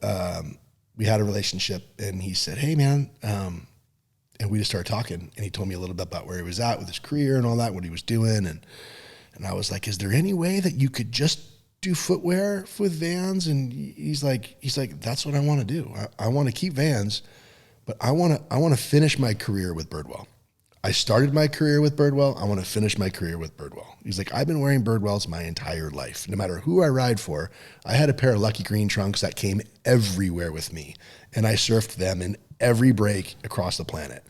we had a relationship, and he said, hey, man. And we just started talking, and he told me a little bit about where he was at with his career and all that, what he was doing. And I was like, is there any way that you could just do footwear with Vans? And he's like, that's what I want to do. I want to keep Vans, but I want to finish my career with Birdwell. I started my career with Birdwell. I want to finish my career with Birdwell. He's like, I've been wearing Birdwells my entire life. No matter who I ride for, I had a pair of Lucky Green trunks that came everywhere with me, and I surfed them in every break across the planet.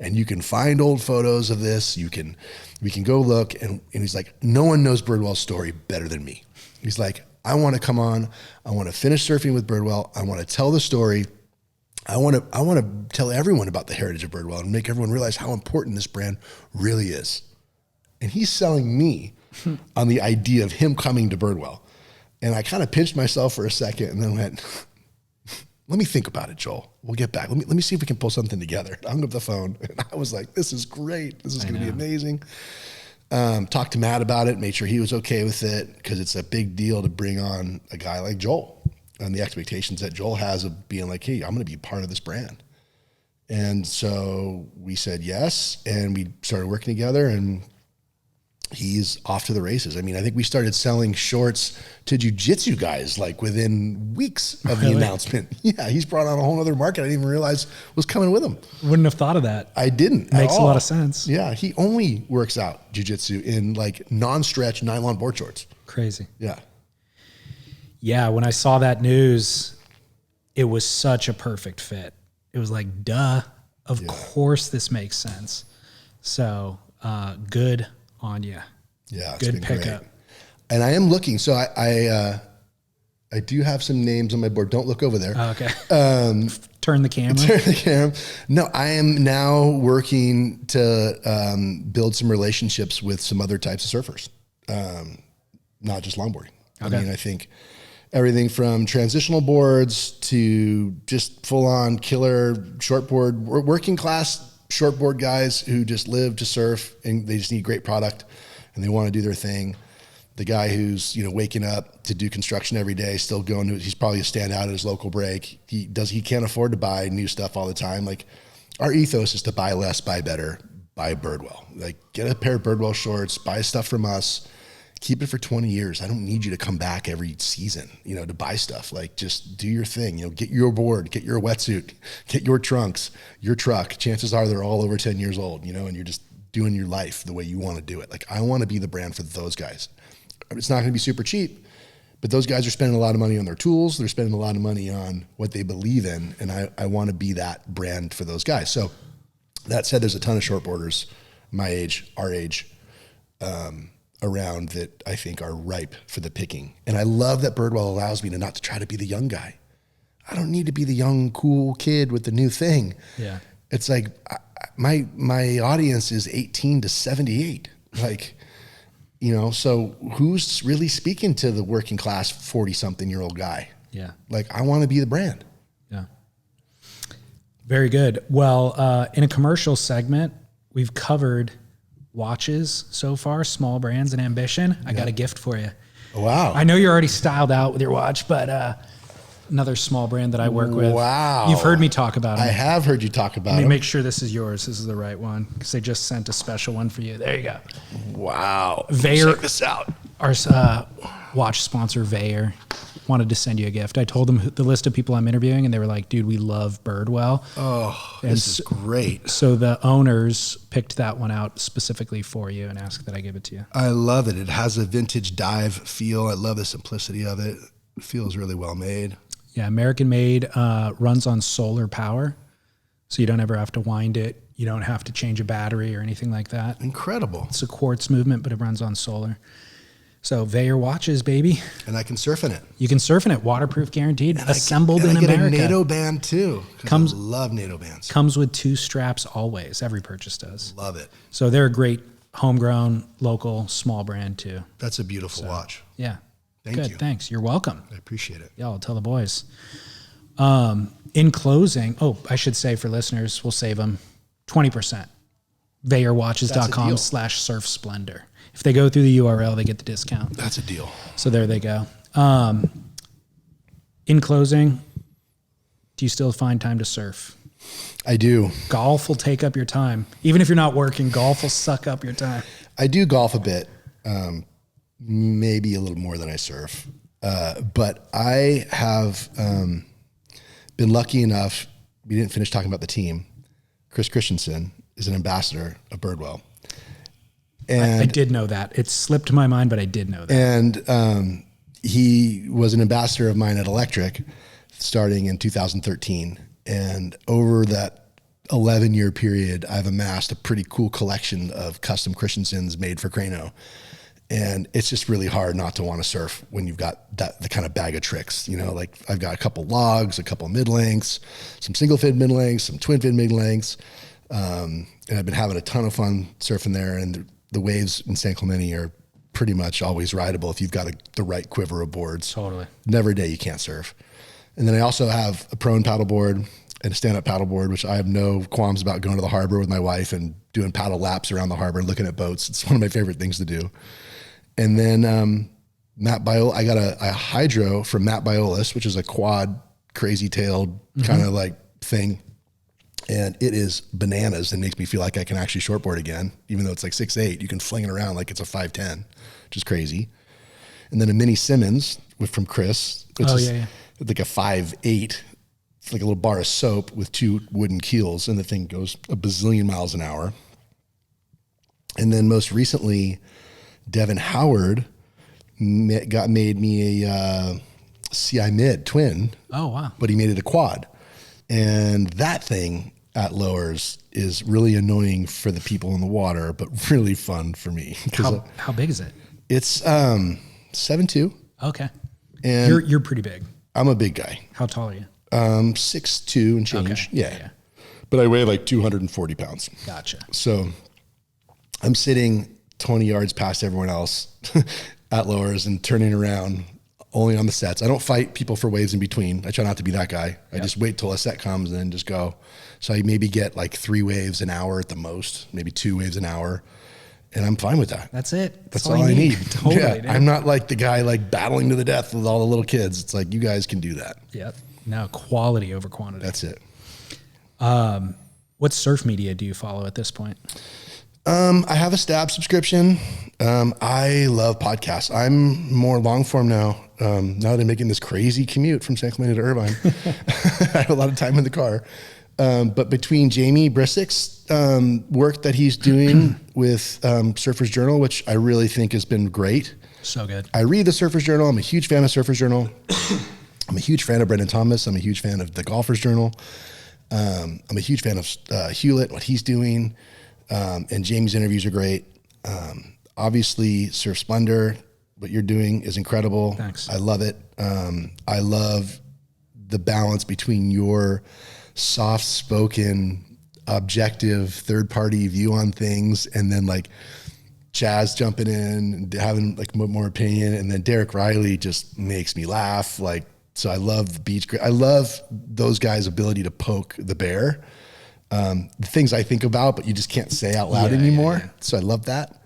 And you can find old photos of this. We can go look. And he's like, no one knows Birdwell's story better than me. He's like, I want to come on. I want to finish surfing with Birdwell. I want to tell the story. I want to tell everyone about the heritage of Birdwell and make everyone realize how important this brand really is. And he's selling me on the idea of him coming to Birdwell. And I kind of pinched myself for a second, and then went, let me think about it, Joel. We'll get back. Let me see if we can pull something together. I hung up the phone, and I was like, this is great. This is going to be amazing. Talked to Matt about it, made sure he was okay with it, because it's a big deal to bring on a guy like Joel, and the expectations that Joel has of being like, hey, I'm going to be part of this brand. And so we said yes, and we started working together, and he's off to the races. I mean, I think we started selling shorts to jiu-jitsu guys like within weeks of the announcement. Yeah, he's brought on a whole other market I didn't even realize was coming with him. Wouldn't have thought of that. I didn't. Makes a lot of sense. Yeah, he only works out jiu-jitsu in like non-stretch nylon board shorts. Crazy. Yeah. Yeah, when I saw that news, it was such a perfect fit. It was like, duh, of course this makes sense. So good on you. Yeah, it's good been pickup. Great. And I am looking. So I do have some names on my board. Don't look over there. Oh, okay. Turn the camera. Turn the camera. No, I am now working to build some relationships with some other types of surfers, not just longboarding. Okay. I mean, I think everything from transitional boards to just full-on killer shortboard, working class shortboard guys who just live to surf, and they just need great product and they want to do their thing. The guy who's, waking up to do construction every day, still going to, he's probably a standout at his local break. He can't afford to buy new stuff all the time. Like, our ethos is to buy less, buy better, buy Birdwell. Like, get a pair of Birdwell shorts, buy stuff from us, keep it for 20 years. I don't need you to come back every season, to buy stuff. Like, just do your thing, get your board, get your wetsuit, get your trunks, your truck. Chances are they're all over 10 years old, and you're just doing your life the way you want to do it. Like, I want to be the brand for those guys. It's not going to be super cheap, but those guys are spending a lot of money on their tools. They're spending a lot of money on what they believe in. And I want to be that brand for those guys. So that said, there's a ton of shortboarders my age, our age, around that I think are ripe for the picking. And I love that Birdwell allows me to not to try to be the young guy. I don't need to be the young, cool kid with the new thing. Yeah. It's like my audience is 18 to 78. Like, so who's really speaking to the working class 40-something-year-old guy? Yeah. Like, I want to be the brand. Yeah. Very good. Well, in a commercial segment, we've covered watches so far, small brands and ambition. I got a gift for you. Wow. I know you're already styled out with your watch, but another small brand that I work with. Wow. You've heard me talk about it. I have heard you talk about it. Let me make sure this is yours. This is the right one, because they just sent a special one for you. There you go. Wow. 𝐕𝐬𝐬𝐻𝐿, Check this out. Our watch sponsor, 𝐕𝐬𝐬𝐻𝐿, wanted to send you a gift. I told them the list of people I'm interviewing, and they were like, dude, we love Birdwell. Oh, this is great. So the owners picked that one out specifically for you and asked that I give it to you. I love it. It has a vintage dive feel. I love the simplicity of it. It feels really well made. Yeah, American made, runs on solar power, so you don't ever have to wind it. You don't have to change a battery or anything like that. Incredible. It's a quartz movement, but it runs on solar. So 𝐕𝐬𝐬𝐻𝐿 watches, baby. And I can surf in it. You can surf in it, waterproof guaranteed, And assembled in I get America. a NATO band too. I love NATO bands. Comes with 2 straps always. Every purchase does. Love it. So they're a great homegrown, local, small brand too. That's a beautiful watch. Yeah. Thank you. Thanks. You're welcome. I appreciate it. Yeah, I'll tell the boys. In closing, I should say for listeners, we'll save them 20%. 𝐕𝐬𝐻Watches.com/surfsplendor. If they go through the URL, they get the discount. That's a deal. So there they go. In closing, do you still find time to surf? I do. Golf will take up your time. Even if you're not working, golf will suck up your time. I do golf a bit, maybe a little more than I surf. But I have been lucky enough, we didn't finish talking about the team. Chris Christensen is an ambassador of Birdwell. And I did know that. It slipped my mind, but I did know that. And he was an ambassador of mine at Electric starting in 2013. And over that 11-year period, I've amassed a pretty cool collection of custom Christensens made for Crano. And it's just really hard not to want to surf when you've got the kind of bag of tricks. Like I've got a couple logs, a couple mid-lengths, some single fin mid-lengths, some twin fin mid-lengths. And I've been having a ton of fun surfing there. And the waves in 𝐂𝐫𝐚𝐧𝐞'𝐬 are pretty much always rideable if you've got the right quiver of boards. Totally. Never a day you can't surf. And then I also have a prone paddleboard and a stand-up paddleboard, which I have no qualms about going to the harbor with my wife and doing paddle laps around the harbor and looking at boats. It's one of my favorite things to do. And then I got a hydro from Matt Biolis, which is a quad, crazy-tailed kind of like thing. And it is bananas and makes me feel like I can actually shortboard again, even though it's like 6'8". You can fling it around like it's a 5'10", which is crazy. And then a mini Simmons from Chris, which is like a 5'8". It's like a little bar of soap with 2 wooden keels, and the thing goes a bazillion miles an hour. And then most recently, Devin Howard made me a CI mid twin. Oh, wow. But he made it a quad. And that thing at lowers is really annoying for the people in the water, but really fun for me. How big is it? It's 7'2". Okay. And you're pretty big. I'm a big guy. How tall are you? 6'2" and change. Okay. Yeah. But I weigh like 240 pounds. Gotcha. So I'm sitting 20 yards past everyone else at lowers and turning around only on the sets. I don't fight people for waves in between. I try not to be that guy. I just wait till a set comes and then just go. So I maybe get like 3 waves an hour at the most, maybe 2 waves an hour. And I'm fine with that. That's it. That's all I need. Totally. Yeah, I'm not like the guy like battling to the death with all the little kids. It's like, you guys can do that. Yep. No, quality over quantity. That's it. What surf media do you follow at this point? I have a Stab subscription. I love podcasts. I'm more long form now. Now that I'm making this crazy commute from San Clemente to Irvine, I have a lot of time in the car. But between Jamie Brisick's work that he's doing with Surfer's Journal, which I really think has been great. So good. I read the Surfer's Journal. I'm a huge fan of Surfer's Journal. I'm a huge fan of Brendan Thomas. I'm a huge fan of the Golfer's Journal. I'm a huge fan of Hewlett, what he's doing. And Jamie's interviews are great. Obviously, Surf Splendor, what you're doing is incredible. Thanks. I love it. I love the balance between your soft-spoken, objective, third-party view on things, and then like Chaz jumping in and having like more opinion, and then Derek Riley just makes me laugh. Like, so I love the beach. I love those guys' ability to poke the bear. The things I think about, but you just can't say out loud anymore. Yeah. So I love that.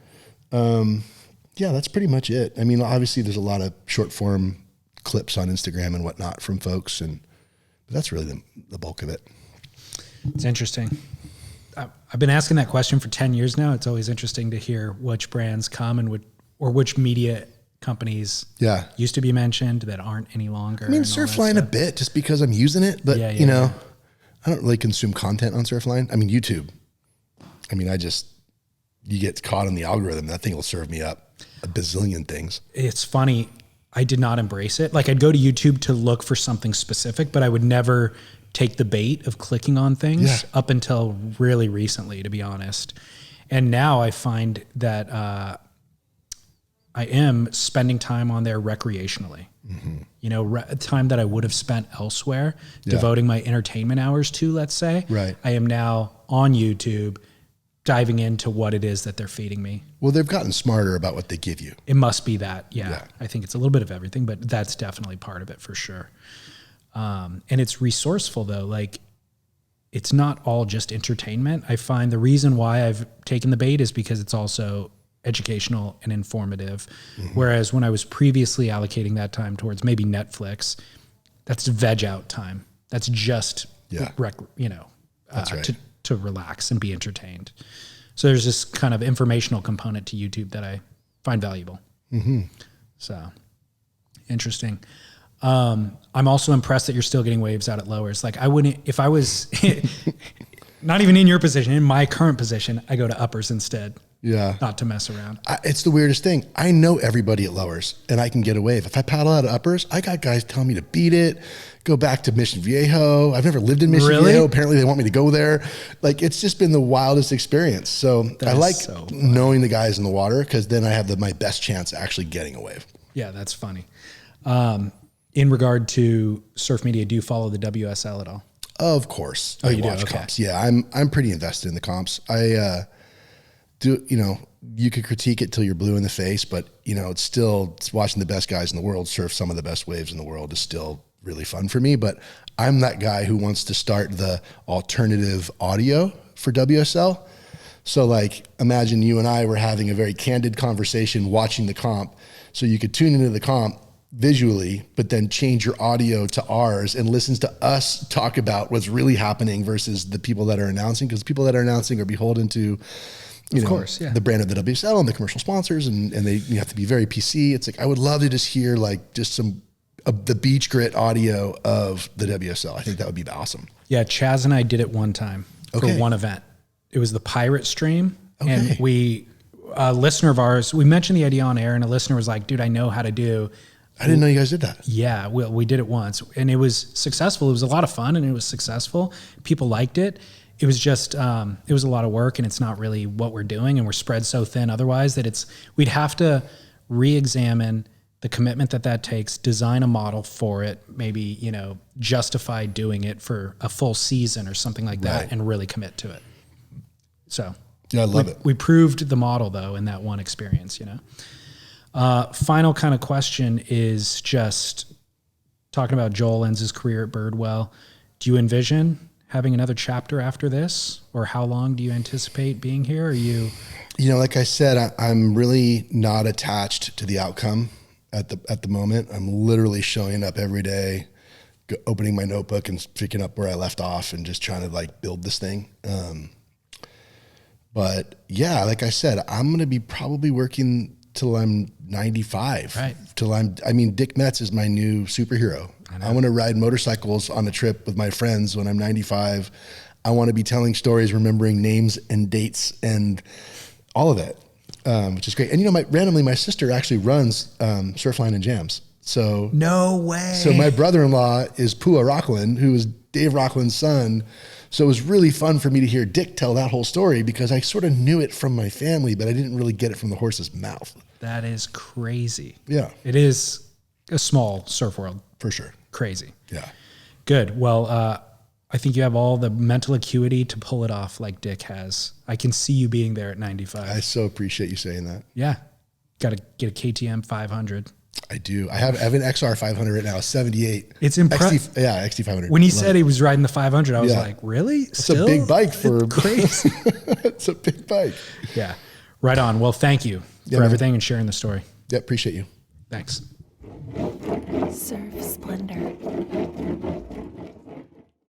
Yeah, that's pretty much it. I mean, obviously there's a lot of short form clips on Instagram and whatnot from folks, but that's really the bulk of it. It's interesting. I've been asking that question for 10 years now. It's always interesting to hear which brands come and which media companies used to be mentioned that aren't any longer. I mean, Surfline a bit just because I'm using it, but you know, I don't really consume content on Surfline. I mean, YouTube. I mean, you get caught in the algorithm. That thing will serve me up a bazillion things. It's funny. I did not embrace it. Like, I'd go to YouTube to look for something specific, but I would never take the bait of clicking on things up until really recently, to be honest. And now I find that I am spending time on there recreationally. Mm-hmm. You know, time that I would have spent elsewhere, devoting my entertainment hours to, let's say. Right. I am now on YouTube diving into what it is that they're feeding me. Well, they've gotten smarter about what they give you. It must be that. Yeah. I think it's a little bit of everything, but that's definitely part of it for sure. And it's resourceful though. Like, it's not all just entertainment. I find the reason why I've taken the bait is because it's also educational and informative. Mm-hmm. Whereas when I was previously allocating that time towards maybe Netflix, that's veg out time. That's just, that's right. To relax and be entertained. So there's this kind of informational component to YouTube that I find valuable. Mm-hmm. So interesting. I'm also impressed that you're still getting waves out at lowers. Like, I wouldn't, if I was not even in your position, in my current position, I go to uppers instead. Yeah. Not to mess around. It's the weirdest thing. I know everybody at lowers and I can get a wave. If I paddle out of uppers, I got guys telling me to beat it, go back to Mission Viejo. I've never lived in Mission Viejo. Apparently they want me to go there. Like, it's just been the wildest experience. So I like knowing the guys in the water, because then I have my best chance actually getting a wave. Yeah, that's funny. In regard to surf media, do you follow the WSL at all? Of course. Oh, you watch comps. Yeah, I'm pretty invested in the comps. You could critique it till you're blue in the face, but it's watching the best guys in the world surf some of the best waves in the world is still really fun for me. But I'm that guy who wants to start the alternative audio for WSL. So like, imagine you and I were having a very candid conversation watching the comp. So you could tune into the comp visually, but then change your audio to ours and listens to us talk about what's really happening versus the people that are announcing, because people that are announcing are beholden to the brand of the WSL and the commercial sponsors, and you have to be very PC. It's like, I would love to just hear like just some of the beach grit audio of the WSL. I think that would be awesome. Yeah, Chaz and I did it one time for one event. It was the Pirate Stream, and a listener of ours, we mentioned the idea on air, and a listener was like, dude, I know how to do. I didn't know you guys did that. Yeah, we did it once, and it was successful. It was a lot of fun, and it was successful. People liked it. It was just, it was a lot of work, and it's not really what we're doing, and we're spread so thin otherwise that we'd have to re-examine the commitment that takes, design a model for it, maybe, justify doing it for a full season or something like that, and really commit to it. So yeah, I love it. We proved the model though in that one experience, Final kind of question is just talking about Joel Lenz's career at Birdwell. Do you envision having another chapter after this, or how long do you anticipate being here? Are you? Like I said, I'm really not attached to the outcome at the moment. I'm literally showing up every day, opening my notebook and picking up where I left off and just trying to like build this thing. But yeah, like I said, I'm going to be probably working till I'm 95. Right. Dick Metz is my new superhero. I want to ride motorcycles on a trip with my friends when I'm 95. I want to be telling stories, remembering names and dates and all of it, which is great. And randomly, my sister actually runs Surfline and Jams. So no way. So my brother-in-law is Pua Rockland, who is Dave Rockland's son. So it was really fun for me to hear Dick tell that whole story because I sort of knew it from my family, but I didn't really get it from the horse's mouth. That is crazy. Yeah. It is a small surf world. For sure. Crazy. Yeah. Good. Well, I think you have all the mental acuity to pull it off like Dick has. I can see you being there at 95. I so appreciate you saying that. Yeah. Got to get a KTM 500. I do. I have an XR 500 right now, 78. It's impressive. XT 500. When he said he was riding the 500, I was like, really? It's a big bike for crazy. It's a big bike. Yeah. Right on. Well, thank you for everything and sharing the story. Yeah, appreciate you. Thanks. Surf Splendor.